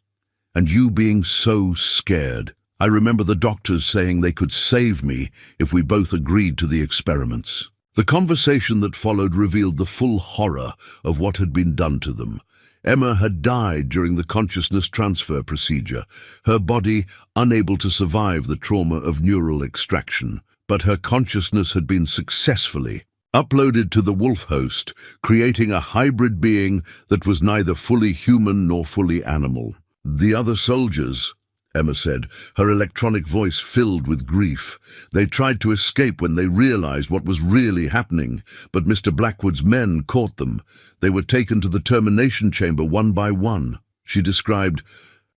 and you being so scared. I remember the doctors saying they could save me if we both agreed to the experiments." The conversation that followed revealed the full horror of what had been done to them. Emma had died during the consciousness transfer procedure, her body unable to survive the trauma of neural extraction, but her consciousness had been successfully uploaded to the wolf host, creating a hybrid being that was neither fully human nor fully animal. "The other soldiers," Emma said, her electronic voice filled with grief. "They tried to escape when they realized what was really happening, but Mr. Blackwood's men caught them. They were taken to the termination chamber one by one." She described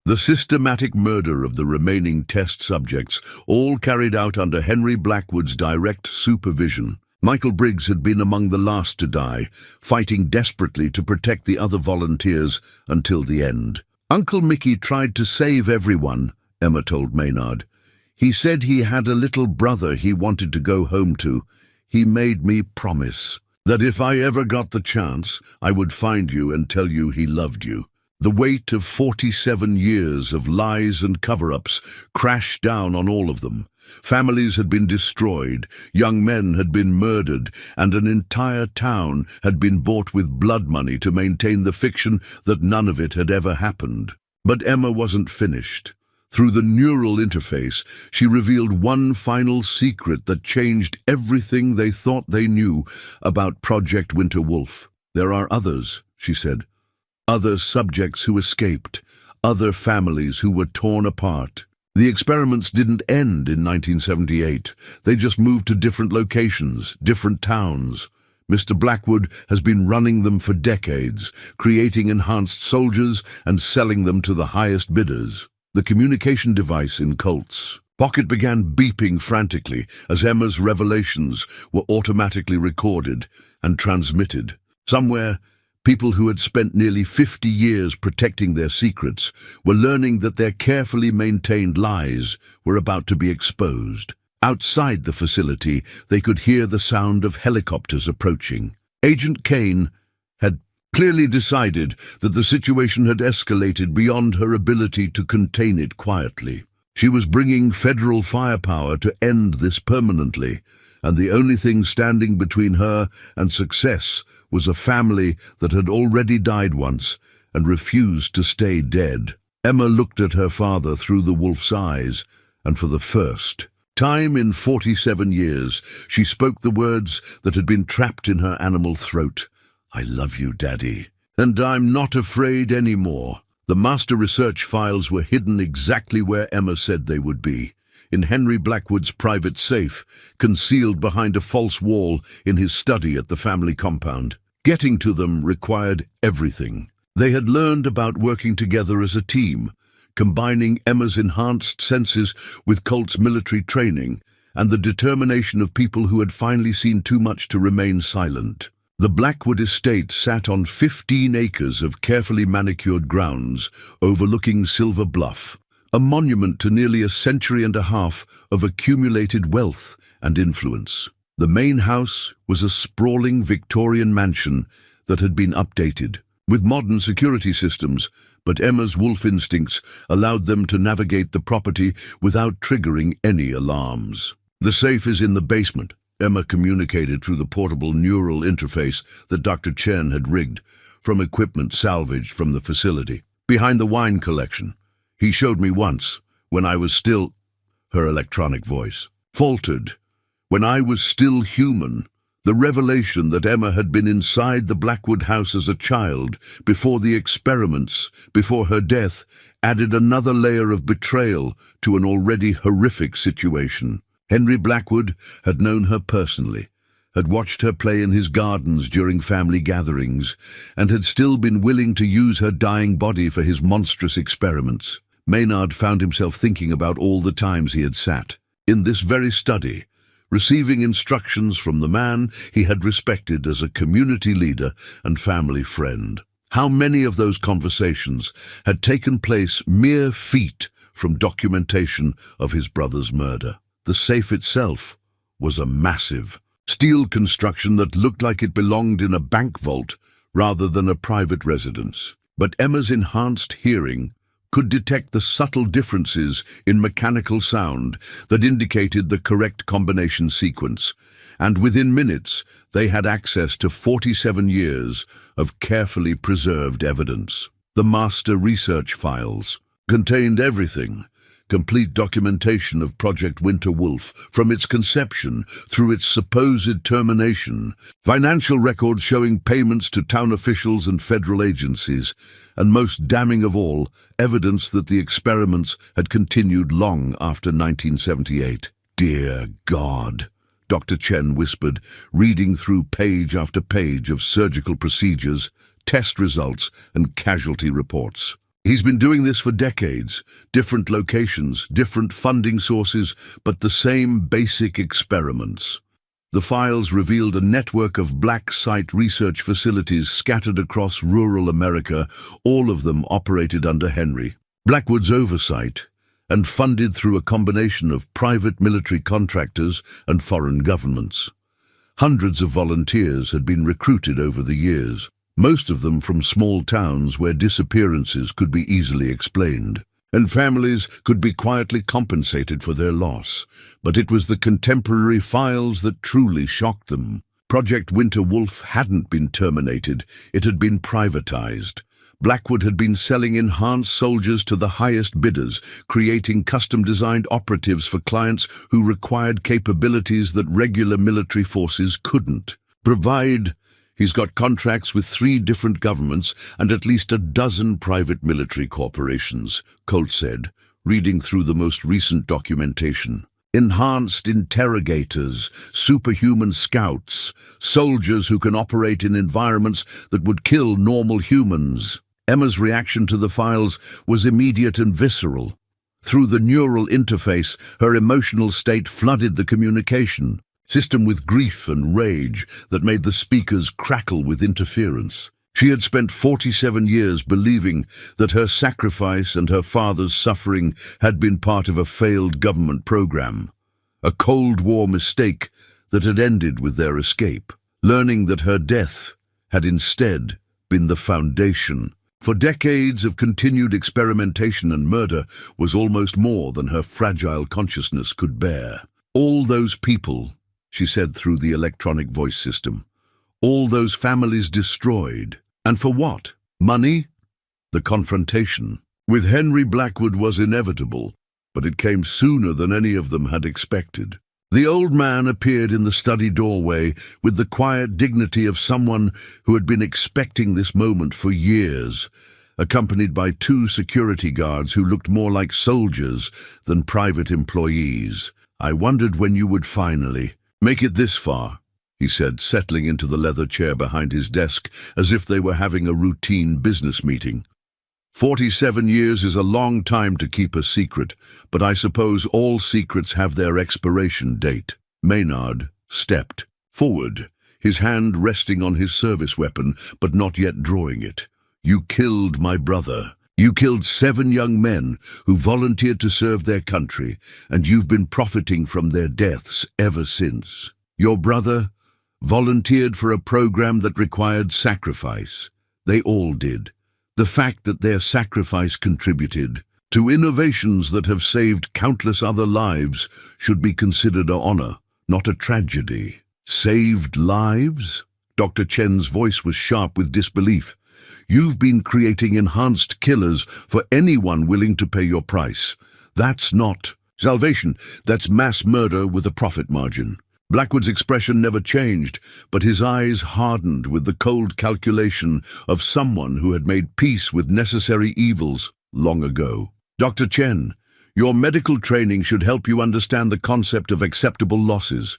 the systematic murder of the remaining test subjects, all carried out under Henry Blackwood's direct supervision. Michael Briggs had been among the last to die, fighting desperately to protect the other volunteers until the end. "Uncle Mickey tried to save everyone," Emma told Maynard. "He said he had a little brother he wanted to go home to. He made me promise that if I ever got the chance, I would find you and tell you he loved you." The weight of 47 years of lies and cover-ups crashed down on all of them. Families had been destroyed, young men had been murdered, and an entire town had been bought with blood money to maintain the fiction that none of it had ever happened. But Emma wasn't finished. Through the neural interface, she revealed one final secret that changed everything they thought they knew about Project Winter Wolf. "There are others," she said. "Other subjects who escaped, other families who were torn apart. The experiments didn't end in 1978. They just moved to different locations, different towns. Mr. Blackwood has been running them for decades, creating enhanced soldiers and selling them to the highest bidders." The communication device in Colt's pocket began beeping frantically as Emma's revelations were automatically recorded and transmitted. Somewhere, people who had spent nearly 50 years protecting their secrets were learning that their carefully maintained lies were about to be exposed. Outside the facility, they could hear the sound of helicopters approaching. Agent Kane had clearly decided that the situation had escalated beyond her ability to contain it quietly. She was bringing federal firepower to end this permanently, and the only thing standing between her and success was a family that had already died once and refused to stay dead. Emma looked at her father through the wolf's eyes, and for the first time in 47 years, she spoke the words that had been trapped in her animal throat. "I love you, Daddy, and I'm not afraid anymore." The master research files were hidden exactly where Emma said they would be, in Henry Blackwood's private safe, concealed behind a false wall in his study at the family compound. Getting to them required everything. They had learned about working together as a team, combining Emma's enhanced senses with Colt's military training and the determination of people who had finally seen too much to remain silent. The Blackwood estate sat on 15 acres of carefully manicured grounds overlooking Silver Bluff, a monument to nearly a century and a half of accumulated wealth and influence. The main house was a sprawling Victorian mansion that had been updated, with modern security systems, but Emma's wolf instincts allowed them to navigate the property without triggering any alarms. "The safe is in the basement," Emma communicated through the portable neural interface that Dr. Chen had rigged from equipment salvaged from the facility. "Behind the wine collection. He showed me once, when I was still—" Her electronic voice faltered. "When I was still human." The revelation that Emma had been inside the Blackwood house as a child, before the experiments, before her death, added another layer of betrayal to an already horrific situation. Henry Blackwood had known her personally, had watched her play in his gardens during family gatherings, and had still been willing to use her dying body for his monstrous experiments. Maynard found himself thinking about all the times he had sat in this very study, receiving instructions from the man he had respected as a community leader and family friend. How many of those conversations had taken place mere feet from documentation of his brother's murder? The safe itself was a massive steel construction that looked like it belonged in a bank vault rather than a private residence. But Emma's enhanced hearing could detect the subtle differences in mechanical sound that indicated the correct combination sequence, and within minutes they had access to 47 years of carefully preserved evidence. The master research files contained everything: complete documentation of Project Winter Wolf from its conception through its supposed termination, financial records showing payments to town officials and federal agencies, and most damning of all, evidence that the experiments had continued long after 1978. "Dear God," Dr. Chen whispered, reading through page after page of surgical procedures, test results, and casualty reports. He's been doing this for decades, different locations, different funding sources, but the same basic experiments. The files revealed a network of black site research facilities scattered across rural America, all of them operated under Henry Blackwood's oversight and funded through a combination of private military contractors and foreign governments. Hundreds of volunteers had been recruited over the years, most of them from small towns where disappearances could be easily explained, and families could be quietly compensated for their loss. But it was the contemporary files that truly shocked them. Project Winter Wolf hadn't been terminated, it had been privatized. Blackwood had been selling enhanced soldiers to the highest bidders, creating custom-designed operatives for clients who required capabilities that regular military forces couldn't provide. He's got contracts with 3 different governments and at least a dozen private military corporations, Colt said, reading through the most recent documentation. Enhanced interrogators, superhuman scouts, soldiers who can operate in environments that would kill normal humans. Emma's reaction to the files was immediate and visceral. Through the neural interface, her emotional state flooded the communication system with grief and rage that made the speakers crackle with interference. She had spent 47 years believing that her sacrifice and her father's suffering had been part of a failed government program, a Cold War mistake that had ended with their escape, learning that her death had instead been the foundation for decades of continued experimentation, and murder was almost more than her fragile consciousness could bear. All those people, she said through the electronic voice system. All those families destroyed. And for what? Money? The confrontation with Henry Blackwood was inevitable, but it came sooner than any of them had expected. The old man appeared in the study doorway with the quiet dignity of someone who had been expecting this moment for years, accompanied by 2 security guards who looked more like soldiers than private employees. "I wondered when you would finally make it this far," he said, settling into the leather chair behind his desk as if they were having a routine business meeting. 47 years is a long time to keep a secret, but I suppose all secrets have their expiration date. Maynard stepped forward, his hand resting on his service weapon, but not yet drawing it. "You killed my brother. You killed 7 young men who volunteered to serve their country, and you've been profiting from their deaths ever since. Your brother volunteered for a program that required sacrifice. They all did. The fact that their sacrifice contributed to innovations that have saved countless other lives should be considered an honor, not a tragedy." "Saved lives?" Dr. Chen's voice was sharp with disbelief. "You've been creating enhanced killers for anyone willing to pay your price. That's not salvation, that's mass murder with a profit margin." Blackwood's expression never changed, but his eyes hardened with the cold calculation of someone who had made peace with necessary evils long ago. "Dr. Chen, your medical training should help you understand the concept of acceptable losses.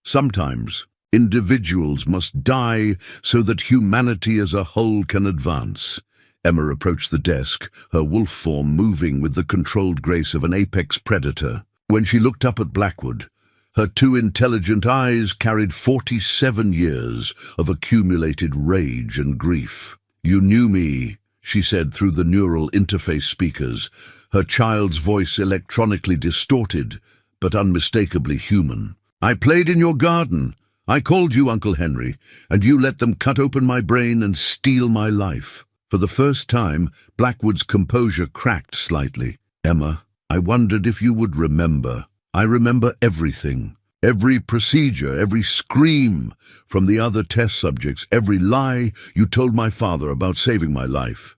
Sometimes Individuals must die so that humanity as a whole can advance. Emma approached the desk, her wolf form moving with the controlled grace of an apex predator. When she looked up at Blackwood, her two intelligent eyes carried 47 years of accumulated rage and grief. "You knew me," she said through the neural interface speakers, her child's voice electronically distorted, but unmistakably human. "I played in your garden. I called you Uncle Henry, and you let them cut open my brain and steal my life." For the first time, Blackwood's composure cracked slightly. "Emma, I wondered if you would remember. I remember everything. Every procedure, every scream from the other test subjects, every lie you told my father about saving my life."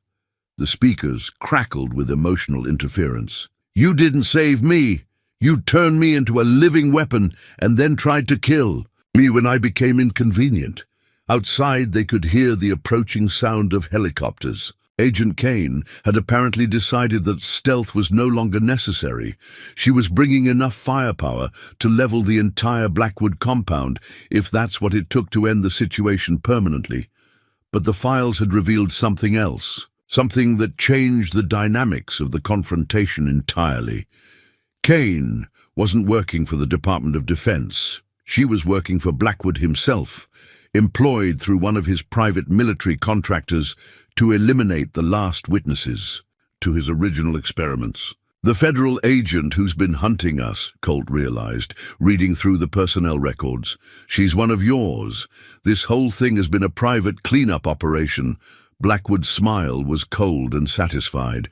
The speakers crackled with emotional interference. "You didn't save me. You turned me into a living weapon and then tried to kill me when I became inconvenient." Outside, they could hear the approaching sound of helicopters. Agent Kane had apparently decided that stealth was no longer necessary. She was bringing enough firepower to level the entire Blackwood compound, if that's what it took to end the situation permanently. But the files had revealed something else, something that changed the dynamics of the confrontation entirely. Kane wasn't working for the Department of Defense. She was working for Blackwood himself, employed through one of his private military contractors to eliminate the last witnesses to his original experiments. "The federal agent who's been hunting us," Colt realized, reading through the personnel records. "She's one of yours. This whole thing has been a private cleanup operation." Blackwood's smile was cold and satisfied.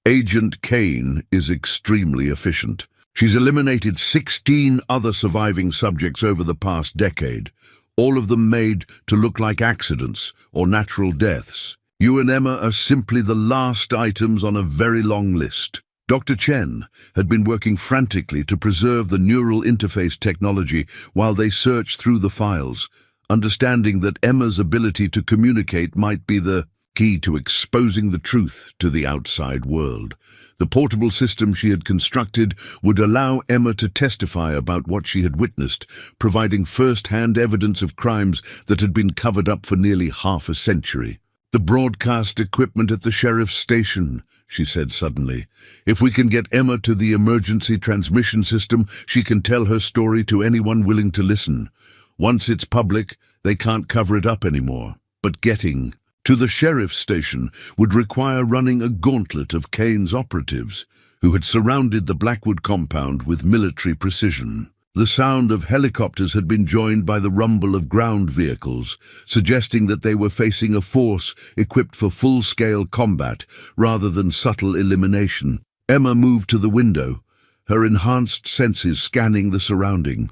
"Agent Kane is extremely efficient. She's eliminated 16 other surviving subjects over the past decade, all of them made to look like accidents or natural deaths. You and Emma are simply the last items on a very long list." Dr. Chen had been working frantically to preserve the neural interface technology while they searched through the files, understanding that Emma's ability to communicate might be the key to exposing the truth to the outside world. The portable system she had constructed would allow Emma to testify about what she had witnessed, providing first-hand evidence of crimes that had been covered up for nearly half a century. "The broadcast equipment at the sheriff's station," she said suddenly. "If we can get Emma to the emergency transmission system, she can tell her story to anyone willing to listen. Once it's public, they can't cover it up anymore. But getting to the sheriff's station would require running a gauntlet of Kane's operatives, who had surrounded the Blackwood compound with military precision. The sound of helicopters had been joined by the rumble of ground vehicles, suggesting that they were facing a force equipped for full-scale combat rather than subtle elimination. Emma moved to the window, her enhanced senses scanning the surrounding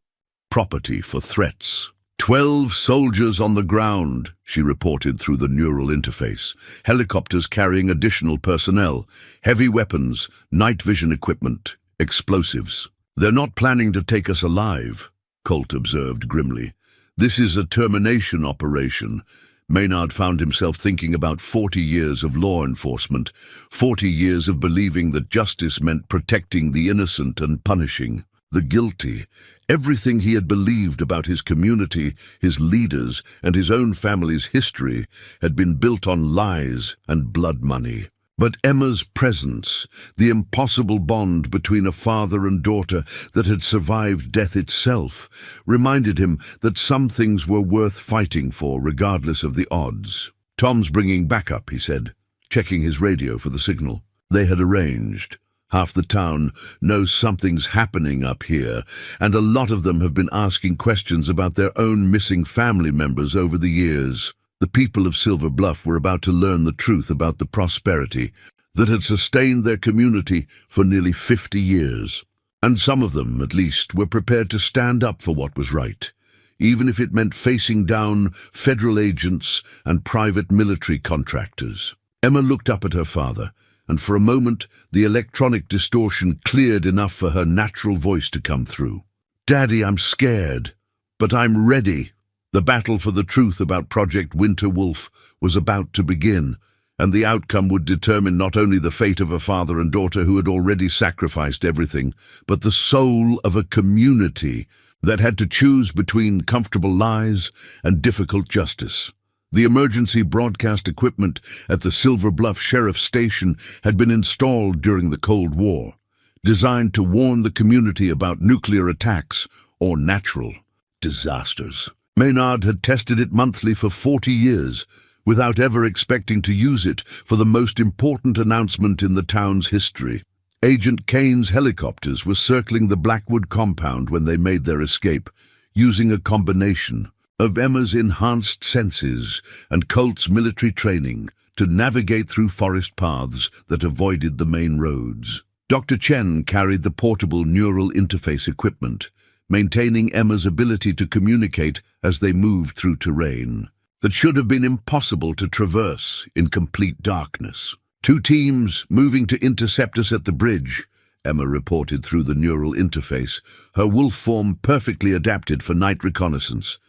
property for threats. 12 soldiers on the ground, she reported through the neural interface. Helicopters carrying additional personnel, heavy weapons, night vision equipment, explosives. "They're not planning to take us alive," Colt observed grimly. "This is a termination operation." Maynard found himself thinking about 40 years of law enforcement, 40 years of believing that justice meant protecting the innocent and punishing the guilty. Everything he had believed about his community, his leaders, and his own family's history had been built on lies and blood money. But Emma's presence, the impossible bond between a father and daughter that had survived death itself, reminded him that some things were worth fighting for regardless of the odds. "Tom's bringing backup," he said, checking his radio for the signal. They had arranged. Half the town knows something's happening up here, and a lot of them have been asking questions about their own missing family members over the years. The people of Silver Bluff were about to learn the truth about the prosperity that had sustained their community for nearly 50 years. And some of them, at least, were prepared to stand up for what was right, even if it meant facing down federal agents and private military contractors. Emma looked up at her father, and for a moment the electronic distortion cleared enough for her natural voice to come through. "Daddy, I'm scared, but I'm ready." The battle for the truth about Project Winter Wolf was about to begin, and the outcome would determine not only the fate of a father and daughter who had already sacrificed everything, but the soul of a community that had to choose between comfortable lies and difficult justice. The emergency broadcast equipment at the Silver Bluff Sheriff Station had been installed during the Cold War, designed to warn the community about nuclear attacks or natural disasters. Maynard had tested it monthly for 40 years, without ever expecting to use it for the most important announcement in the town's history. Agent Kane's helicopters were circling the Blackwood compound when they made their escape, using a combination of Emma's enhanced senses and Colt's military training to navigate through forest paths that avoided the main roads. Dr. Chen carried the portable neural interface equipment, maintaining Emma's ability to communicate as they moved through terrain that should have been impossible to traverse in complete darkness. 2 teams moving to intercept us at the bridge, Emma reported through the neural interface, her wolf form perfectly adapted for night reconnaissance.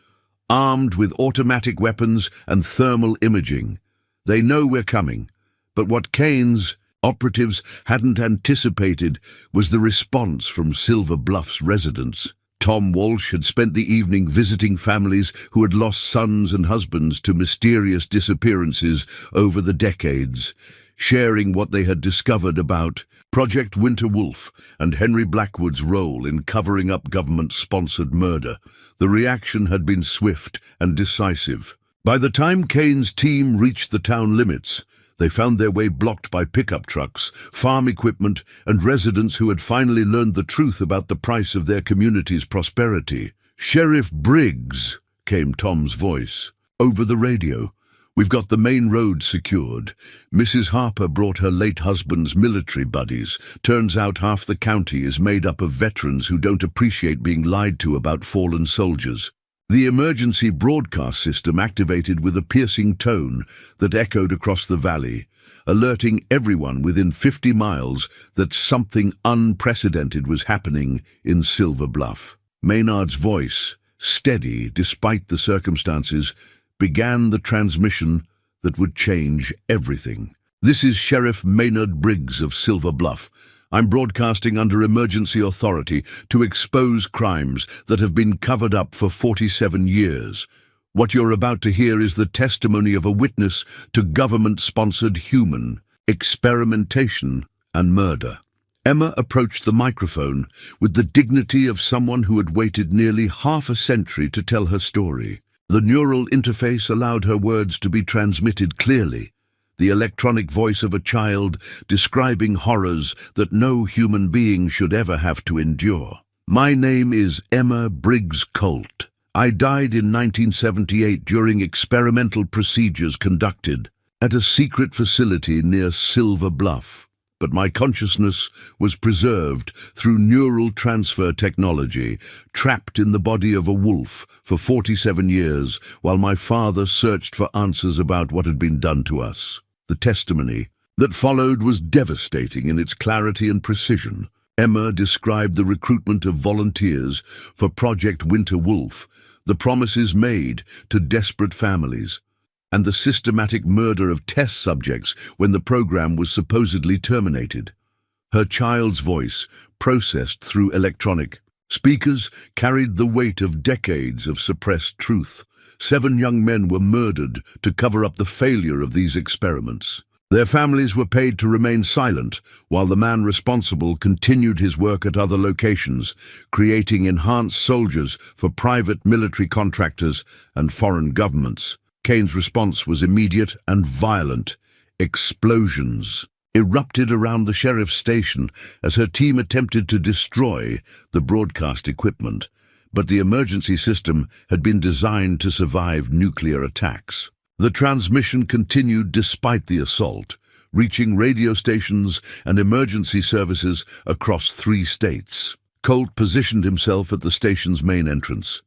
Armed with automatic weapons and thermal imaging. They know we're coming, but what Kane's operatives hadn't anticipated was the response from Silver Bluff's residents. Tom Walsh had spent the evening visiting families who had lost sons and husbands to mysterious disappearances over the decades, sharing what they had discovered about Project Winter Wolf and Henry Blackwood's role in covering up government-sponsored murder. The reaction had been swift and decisive. By the time Kane's team reached the town limits, they found their way blocked by pickup trucks, farm equipment, and residents who had finally learned the truth about the price of their community's prosperity. "Sheriff Briggs," came Tom's voice, over the radio. "We've got the main road secured. Mrs. Harper brought her late husband's military buddies. Turns out half the county is made up of veterans who don't appreciate being lied to about fallen soldiers." The emergency broadcast system activated with a piercing tone that echoed across the valley, alerting everyone within 50 miles that something unprecedented was happening in Silver Bluff. Maynard's voice, steady despite the circumstances, began the transmission that would change everything. "This is Sheriff Maynard Briggs of Silver Bluff. I'm broadcasting under emergency authority to expose crimes that have been covered up for 47 years. What you're about to hear is the testimony of a witness to government-sponsored human experimentation and murder." Emma approached the microphone with the dignity of someone who had waited nearly half a century to tell her story. The neural interface allowed her words to be transmitted clearly, the electronic voice of a child describing horrors that no human being should ever have to endure. "My name is Emma Briggs Colt. I died in 1978 during experimental procedures conducted at a secret facility near Silver Bluff. But my consciousness was preserved through neural transfer technology, trapped in the body of a wolf for 47 years while my father searched for answers about what had been done to us." The testimony that followed was devastating in its clarity and precision. Emma described the recruitment of volunteers for Project Winter Wolf, the promises made to desperate families, and the systematic murder of test subjects when the program was supposedly terminated. Her child's voice, processed through electronic speakers, carried the weight of decades of suppressed truth. 7 young men were murdered to cover up the failure of these experiments. Their families were paid to remain silent, while the man responsible continued his work at other locations, creating enhanced soldiers for private military contractors and foreign governments. Kane's response was immediate and violent. Explosions erupted around the sheriff's station as her team attempted to destroy the broadcast equipment, but the emergency system had been designed to survive nuclear attacks. The transmission continued despite the assault, reaching radio stations and emergency services across 3 states. Colt positioned himself at the station's main entrance,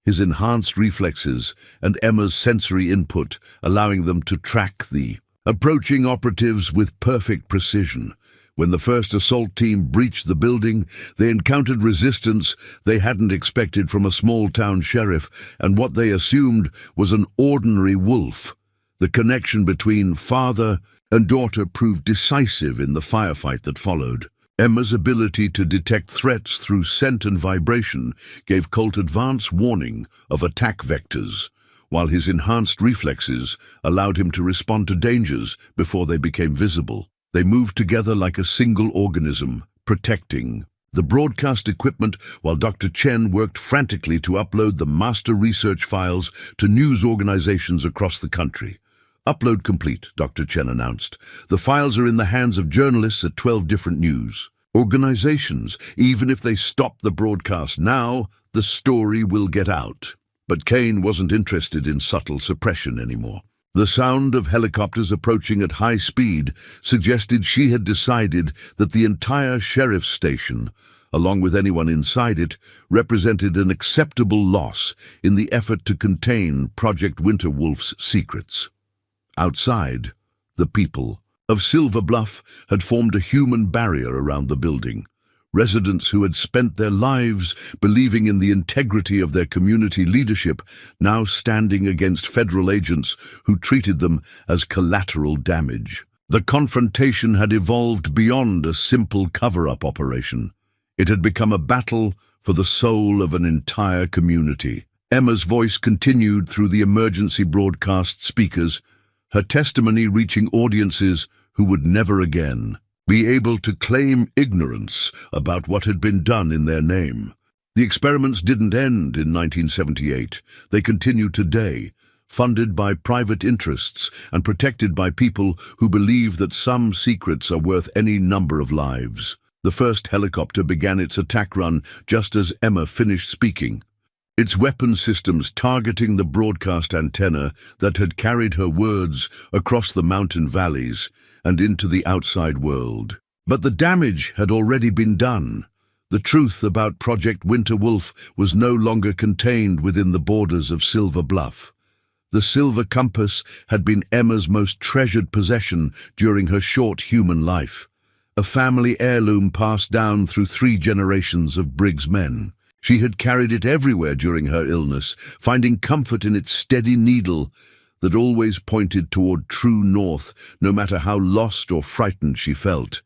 his enhanced reflexes and Emma's sensory input allowing them to track the approaching operatives with perfect precision. When the first assault team breached the building, they encountered resistance they hadn't expected from a small-town sheriff and what they assumed was an ordinary wolf. The connection between father and daughter proved decisive in the firefight that followed. Emma's ability to detect threats through scent and vibration gave Colt advance warning of attack vectors, while his enhanced reflexes allowed him to respond to dangers before they became visible. They moved together like a single organism, protecting the broadcast equipment, while Dr. Chen worked frantically to upload the master research files to news organizations across the country. "Upload complete," Dr. Chen announced. "The files are in the hands of journalists at 12 different news organizations. Even if they stop the broadcast now, the story will get out." But Kane wasn't interested in subtle suppression anymore. The sound of helicopters approaching at high speed suggested she had decided that the entire sheriff's station, along with anyone inside it, represented an acceptable loss in the effort to contain Project Winterwolf's secrets. Outside, the people of Silver Bluff had formed a human barrier around the building. Residents who had spent their lives believing in the integrity of their community leadership, now standing against federal agents who treated them as collateral damage. The confrontation had evolved beyond a simple cover-up operation. It had become a battle for the soul of an entire community. Emma's voice continued through the emergency broadcast speakers, her testimony reaching audiences who would never again be able to claim ignorance about what had been done in their name. The experiments didn't end in 1978. They continue today, funded by private interests and protected by people who believe that some secrets are worth any number of lives. The first helicopter began its attack run just as Emma finished speaking, its weapon systems targeting the broadcast antenna that had carried her words across the mountain valleys and into the outside world. But the damage had already been done. The truth about Project Winterwolf was no longer contained within the borders of Silver Bluff. The silver compass had been Emma's most treasured possession during her short human life, a family heirloom passed down through 3 generations of Briggs men. She had carried it everywhere during her illness, finding comfort in its steady needle that always pointed toward true north, no matter how lost or frightened she felt.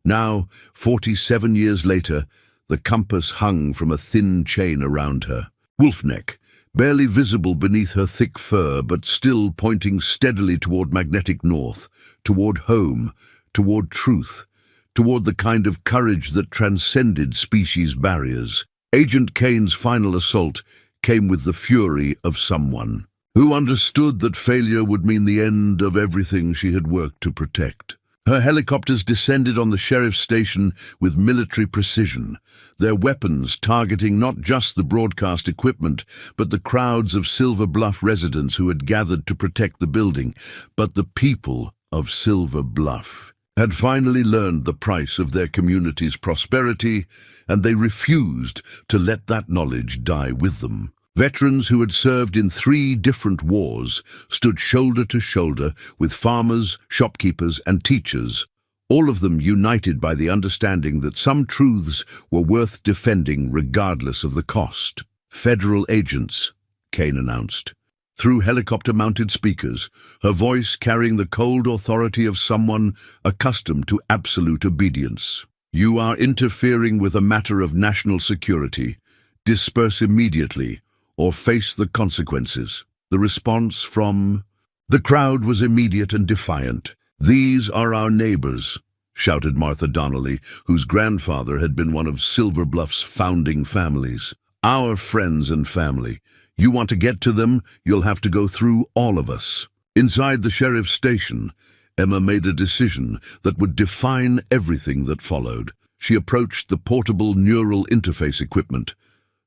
Now, 47 years later, the compass hung from a thin chain around her. Wolfneck, barely visible beneath her thick fur, but still pointing steadily toward magnetic north, toward home, toward truth, toward the kind of courage that transcended species barriers. Agent Kane's final assault came with the fury of someone who understood that failure would mean the end of everything she had worked to protect. Her helicopters descended on the sheriff's station with military precision, their weapons targeting not just the broadcast equipment, but the crowds of Silver Bluff residents who had gathered to protect the building. But the people of Silver Bluff had finally learned the price of their community's prosperity, and they refused to let that knowledge die with them. Veterans who had served in 3 different wars stood shoulder to shoulder with farmers, shopkeepers, and teachers, all of them united by the understanding that some truths were worth defending regardless of the cost. "Federal agents," Kane announced, through helicopter-mounted speakers, her voice carrying the cold authority of someone accustomed to absolute obedience. "You are interfering with a matter of national security. Disperse immediately, or face the consequences." The response from the crowd was immediate and defiant. "These are our neighbors," shouted Martha Donnelly, whose grandfather had been one of Silver Bluff's founding families. "Our friends and family. You want to get to them, you'll have to go through all of us." Inside the sheriff's station, Emma made a decision that would define everything that followed. She approached the portable neural interface equipment,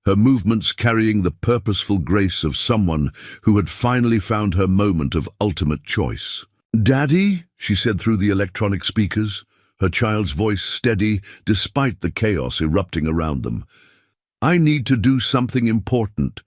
her movements carrying the purposeful grace of someone who had finally found her moment of ultimate choice. "Daddy," she said through the electronic speakers, her child's voice steady despite the chaos erupting around them. "I need to do something important,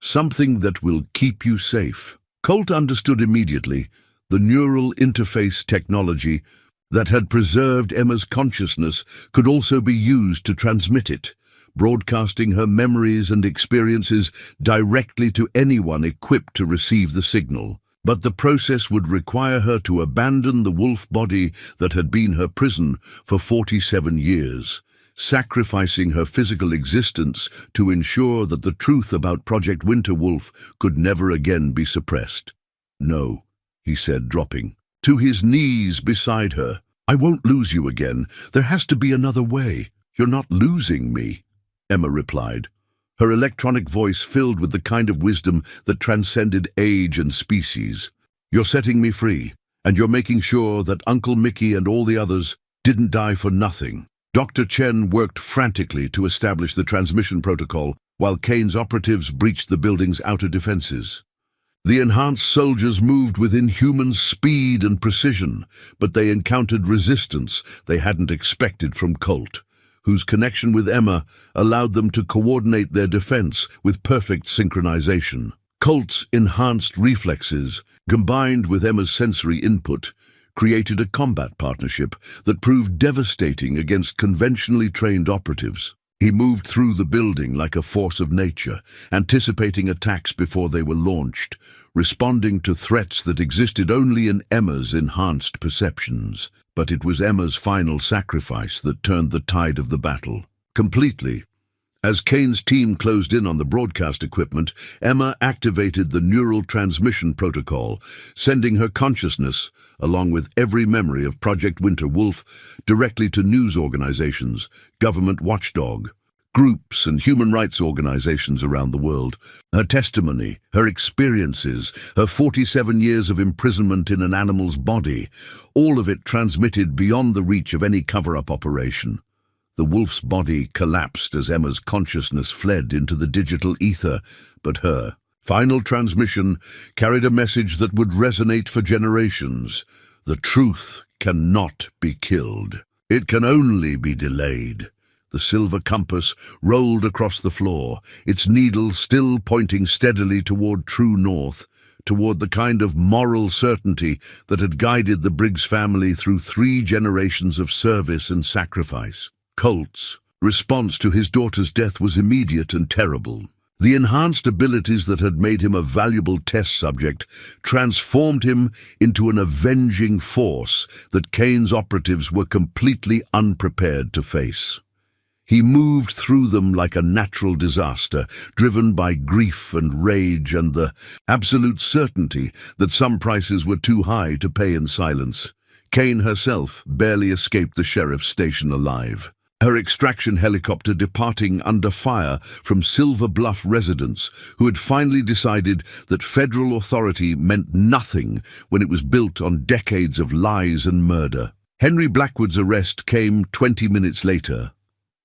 something that will keep you safe." Colt understood immediately. The neural interface technology that had preserved Emma's consciousness could also be used to transmit it, broadcasting her memories and experiences directly to anyone equipped to receive the signal. But the process would require her to abandon the wolf body that had been her prison for 47 years, sacrificing her physical existence to ensure that the truth about Project Winterwolf could never again be suppressed. "No," he said, dropping to his knees beside her. "I won't lose you again. There has to be another way." "You're not losing me," Emma replied, her electronic voice filled with the kind of wisdom that transcended age and species. "You're setting me free, and you're making sure that Uncle Mickey and all the others didn't die for nothing." Dr. Chen worked frantically to establish the transmission protocol while Kane's operatives breached the building's outer defenses. The enhanced soldiers moved with inhuman speed and precision, but they encountered resistance they hadn't expected from Colt, whose connection with Emma allowed them to coordinate their defense with perfect synchronization. Colt's enhanced reflexes, combined with Emma's sensory input, created a combat partnership that proved devastating against conventionally trained operatives. He moved through the building like a force of nature, anticipating attacks before they were launched, responding to threats that existed only in Emma's enhanced perceptions. But it was Emma's final sacrifice that turned the tide of the battle. Completely. As Kane's team closed in on the broadcast equipment, Emma activated the neural transmission protocol, sending her consciousness, along with every memory of Project Winterwolf, directly to news organizations, government watchdog, groups and human rights organizations around the world. Her testimony, her experiences, her 47 years of imprisonment in an animal's body, all of it transmitted beyond the reach of any cover-up operation. The wolf's body collapsed as Emma's consciousness fled into the digital ether, but her final transmission carried a message that would resonate for generations. The truth cannot be killed. It can only be delayed. The silver compass rolled across the floor, its needle still pointing steadily toward true north, toward the kind of moral certainty that had guided the Briggs family through 3 generations of service and sacrifice. Colt's response to his daughter's death was immediate and terrible. The enhanced abilities that had made him a valuable test subject transformed him into an avenging force that Kane's operatives were completely unprepared to face. He moved through them like a natural disaster, driven by grief and rage and the absolute certainty that some prices were too high to pay in silence. Kane herself barely escaped the sheriff's station alive, her extraction helicopter departing under fire from Silver Bluff residents who had finally decided that federal authority meant nothing when it was built on decades of lies and murder. Henry Blackwood's arrest came 20 minutes later,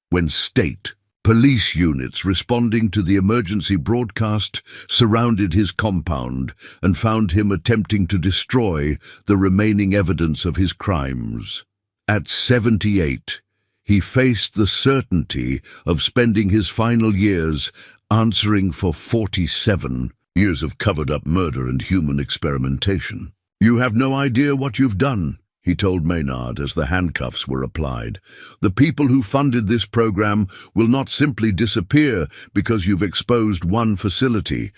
when state police units responding to the emergency broadcast surrounded his compound and found him attempting to destroy the remaining evidence of his crimes. At 78, he faced the certainty of spending his final years answering for 47 years of covered-up murder and human experimentation. "You have no idea what you've done," he told Maynard as the handcuffs were applied. "The people who funded this program will not simply disappear because you've exposed one facility.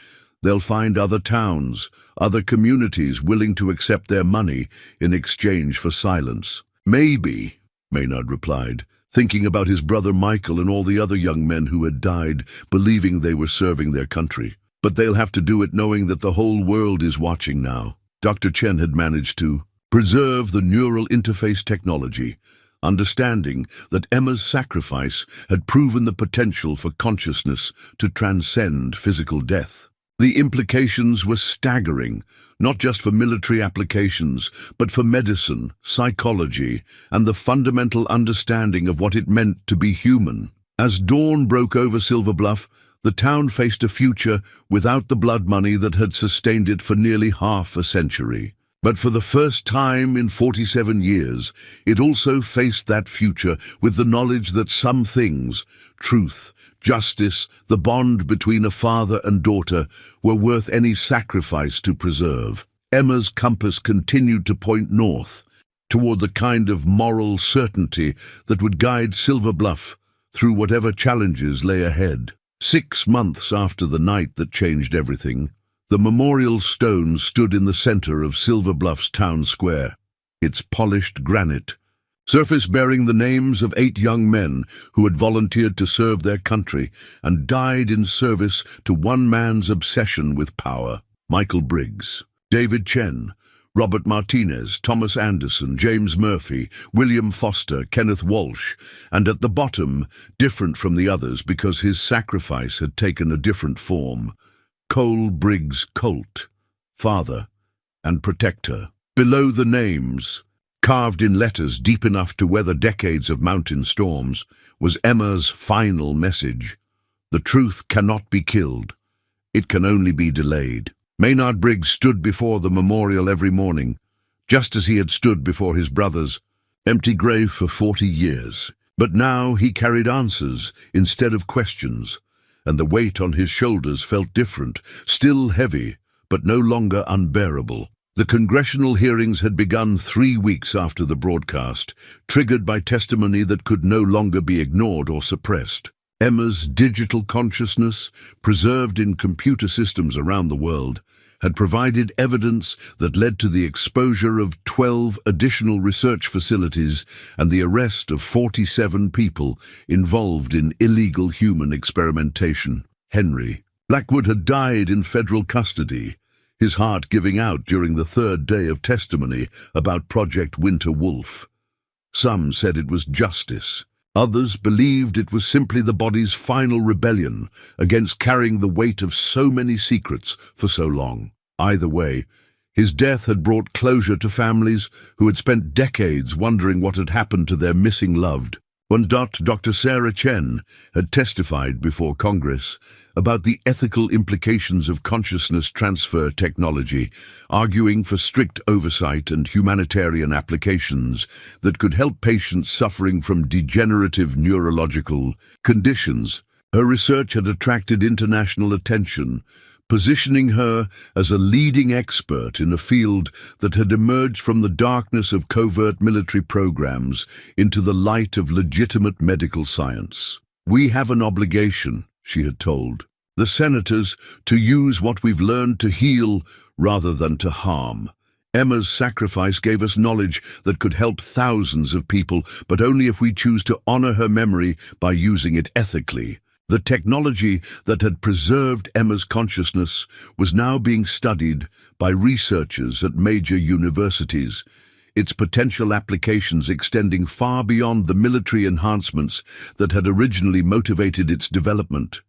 They'll find other towns, other communities willing to accept their money in exchange for silence." "Maybe," Maynard replied, thinking about his brother Michael and all the other young men who had died, believing they were serving their country. "But they'll have to do it knowing that the whole world is watching now." Dr. Chen had managed to preserve the neural interface technology, understanding that Emma's sacrifice had proven the potential for consciousness to transcend physical death. The implications were staggering, not just for military applications, but for medicine, psychology, and the fundamental understanding of what it meant to be human. As dawn broke over Silver Bluff, the town faced a future without the blood money that had sustained it for nearly half a century. But for the first time in 47 years, it also faced that future with the knowledge that some things, truth, justice, the bond between a father and daughter, were worth any sacrifice to preserve. Emma's compass continued to point north, toward the kind of moral certainty that would guide Silver Bluff through whatever challenges lay ahead. 6 months after the night that changed everything, The memorial stone stood in the center of Silver Bluff's town square, its polished granite surface bearing the names of 8 young men who had volunteered to serve their country and died in service to one man's obsession with power. Michael Briggs, David Chen, Robert Martinez, Thomas Anderson, James Murphy, William Foster, Kenneth Walsh, and at the bottom, different from the others because his sacrifice had taken a different form, Cole Briggs Colt, father and protector. Below the names, carved in letters deep enough to weather decades of mountain storms, was Emma's final message. The truth cannot be killed. It can only be delayed. Maynard Briggs stood before the memorial every morning, just as he had stood before his brother's empty grave for 40 years. But now he carried answers instead of questions, and the weight on his shoulders felt different, still heavy, but no longer unbearable. The congressional hearings had begun 3 weeks after the broadcast, triggered by testimony that could no longer be ignored or suppressed. Emma's digital consciousness, preserved in computer systems around the world, had provided evidence that led to the exposure of 12 additional research facilities and the arrest of 47 people involved in illegal human experimentation. Henry Blackwood had died in federal custody, his heart giving out during the 3rd day of testimony about Project Winter Wolf. Some said it was justice. Others believed it was simply the body's final rebellion against carrying the weight of so many secrets for so long. Either way, his death had brought closure to families who had spent decades wondering what had happened to their missing loved. Dr. Sarah Chen had testified before Congress about the ethical implications of consciousness transfer technology, arguing for strict oversight and humanitarian applications that could help patients suffering from degenerative neurological conditions. Her research had attracted international attention, positioning her as a leading expert in a field that had emerged from the darkness of covert military programs into the light of legitimate medical science. "We have an obligation," she had told the senators, "to use what we've learned to heal rather than to harm." Emma's sacrifice gave us knowledge that could help thousands of people, but only if we choose to honor her memory by using it ethically. The technology that had preserved Emma's consciousness was now being studied by researchers at major universities, its potential applications extending far beyond the military enhancements that had originally motivated its development.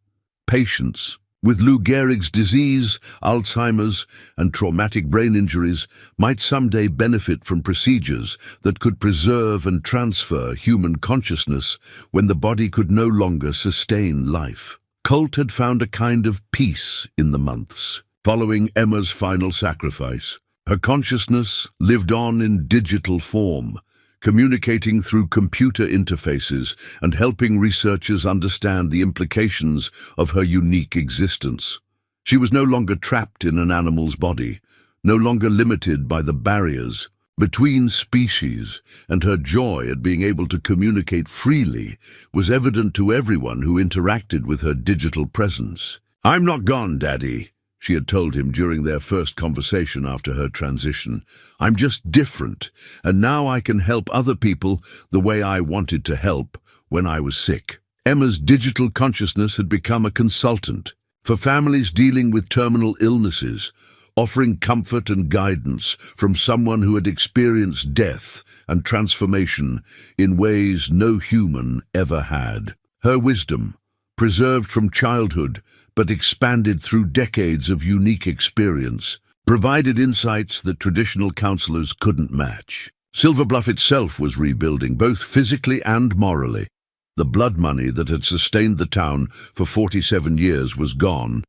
Patients with Lou Gehrig's disease, Alzheimer's, and traumatic brain injuries might someday benefit from procedures that could preserve and transfer human consciousness when the body could no longer sustain life. Colt had found a kind of peace in the months following Emma's final sacrifice. Her consciousness lived on in digital form, communicating through computer interfaces and helping researchers understand the implications of her unique existence. She was no longer trapped in an animal's body, no longer limited by the barriers between species, and her joy at being able to communicate freely was evident to everyone who interacted with her digital presence. "I'm not gone, Daddy," she had told him during their first conversation after her transition. "I'm just different, and now I can help other people the way I wanted to help when I was sick." Emma's digital consciousness had become a consultant for families dealing with terminal illnesses, offering comfort and guidance from someone who had experienced death and transformation in ways no human ever had. Her wisdom, preserved from childhood but expanded through decades of unique experience, provided insights that traditional counselors couldn't match. Silver Bluff itself was rebuilding, both physically and morally. The blood money that had sustained the town for 47 years was gone,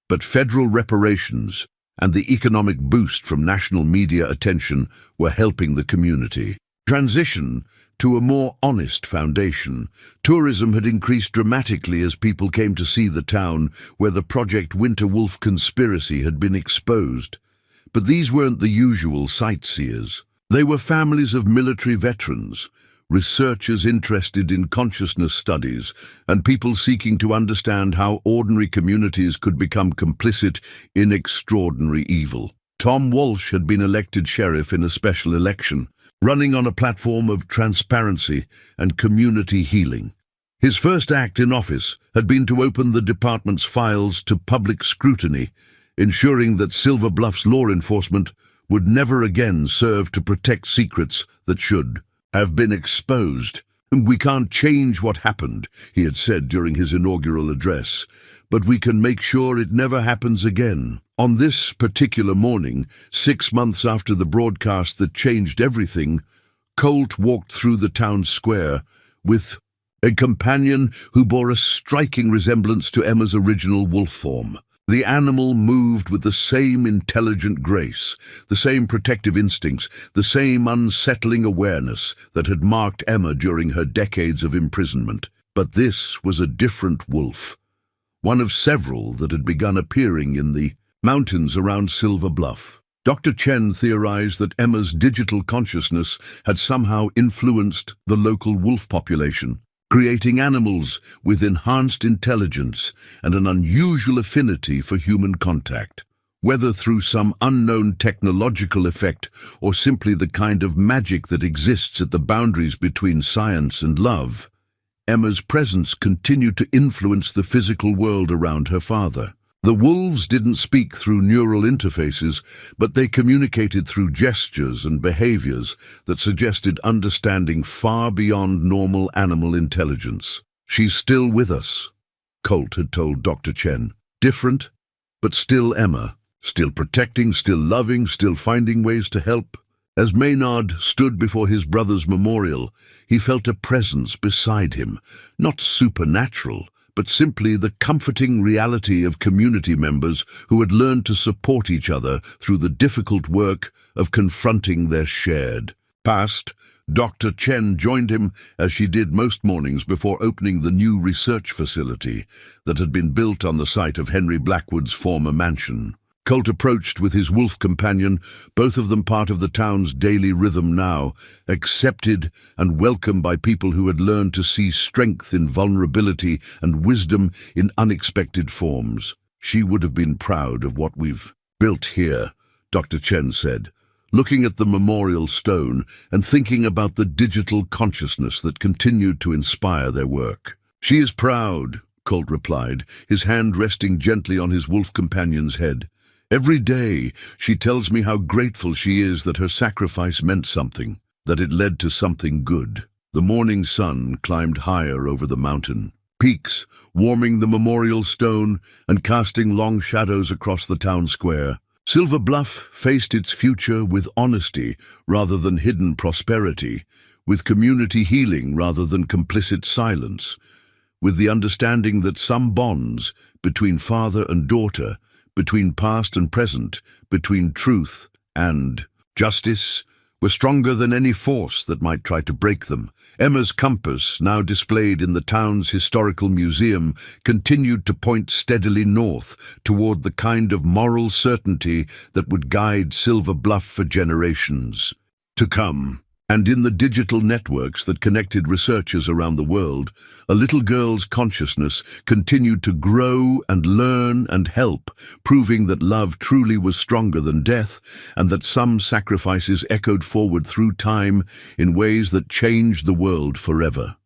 but federal reparations and the economic boost from national media attention were helping the community transition to a more honest foundation. Tourism had increased dramatically as people came to see the town where the Project Winter Wolf conspiracy had been exposed. But these weren't the usual sightseers. They were families of military veterans, researchers interested in consciousness studies, and people seeking to understand how ordinary communities could become complicit in extraordinary evil. Tom Walsh had been elected sheriff in a special election, running on a platform of transparency and community healing. His first act in office had been to open the department's files to public scrutiny, ensuring that Silver Bluff's law enforcement would never again serve to protect secrets that should have been exposed. "We can't change what happened," he had said during his inaugural address, "but we can make sure it never happens again." On this particular morning, 6 months after the broadcast that changed everything, Colt walked through the town square with a companion who bore a striking resemblance to Emma's original wolf form. The animal moved with the same intelligent grace, the same protective instincts, the same unsettling awareness that had marked Emma during her decades of imprisonment. But this was a different wolf, one of several that had begun appearing in the mountains around Silver Bluff. Dr. Chen theorized that Emma's digital consciousness had somehow influenced the local wolf population, creating animals with enhanced intelligence and an unusual affinity for human contact. Whether through some unknown technological effect or simply the kind of magic that exists at the boundaries between science and love, Emma's presence continued to influence the physical world around her father. The wolves didn't speak through neural interfaces, but they communicated through gestures and behaviors that suggested understanding far beyond normal animal intelligence. "She's still with us," Colt had told Dr. Chen. "Different, but still Emma. Still protecting, still loving, still finding ways to help." As Maynard stood before his brother's memorial, he felt a presence beside him, not supernatural, but simply the comforting reality of community members who had learned to support each other through the difficult work of confronting their shared past. Dr. Chen joined him as she did most mornings before opening the new research facility that had been built on the site of Henry Blackwood's former mansion. Colt approached with his wolf companion, both of them part of the town's daily rhythm now, accepted and welcomed by people who had learned to see strength in vulnerability and wisdom in unexpected forms. "She would have been proud of what we've built here," Dr. Chen said, looking at the memorial stone and thinking about the digital consciousness that continued to inspire their work. "She is proud," Colt replied, his hand resting gently on his wolf companion's head. "Every day, she tells me how grateful she is that her sacrifice meant something, that it led to something good." The morning sun climbed higher over the mountain peaks, warming the memorial stone and casting long shadows across the town square. Silver Bluff faced its future with honesty rather than hidden prosperity, with community healing rather than complicit silence, with the understanding that some bonds between father and daughter, between past and present, between truth and justice, were stronger than any force that might try to break them. Emma's compass, now displayed in the town's historical museum, continued to point steadily north toward the kind of moral certainty that would guide Silver Bluff for generations to come. And in the digital networks that connected researchers around the world, a little girl's consciousness continued to grow and learn and help, proving that love truly was stronger than death, and that some sacrifices echoed forward through time in ways that changed the world forever.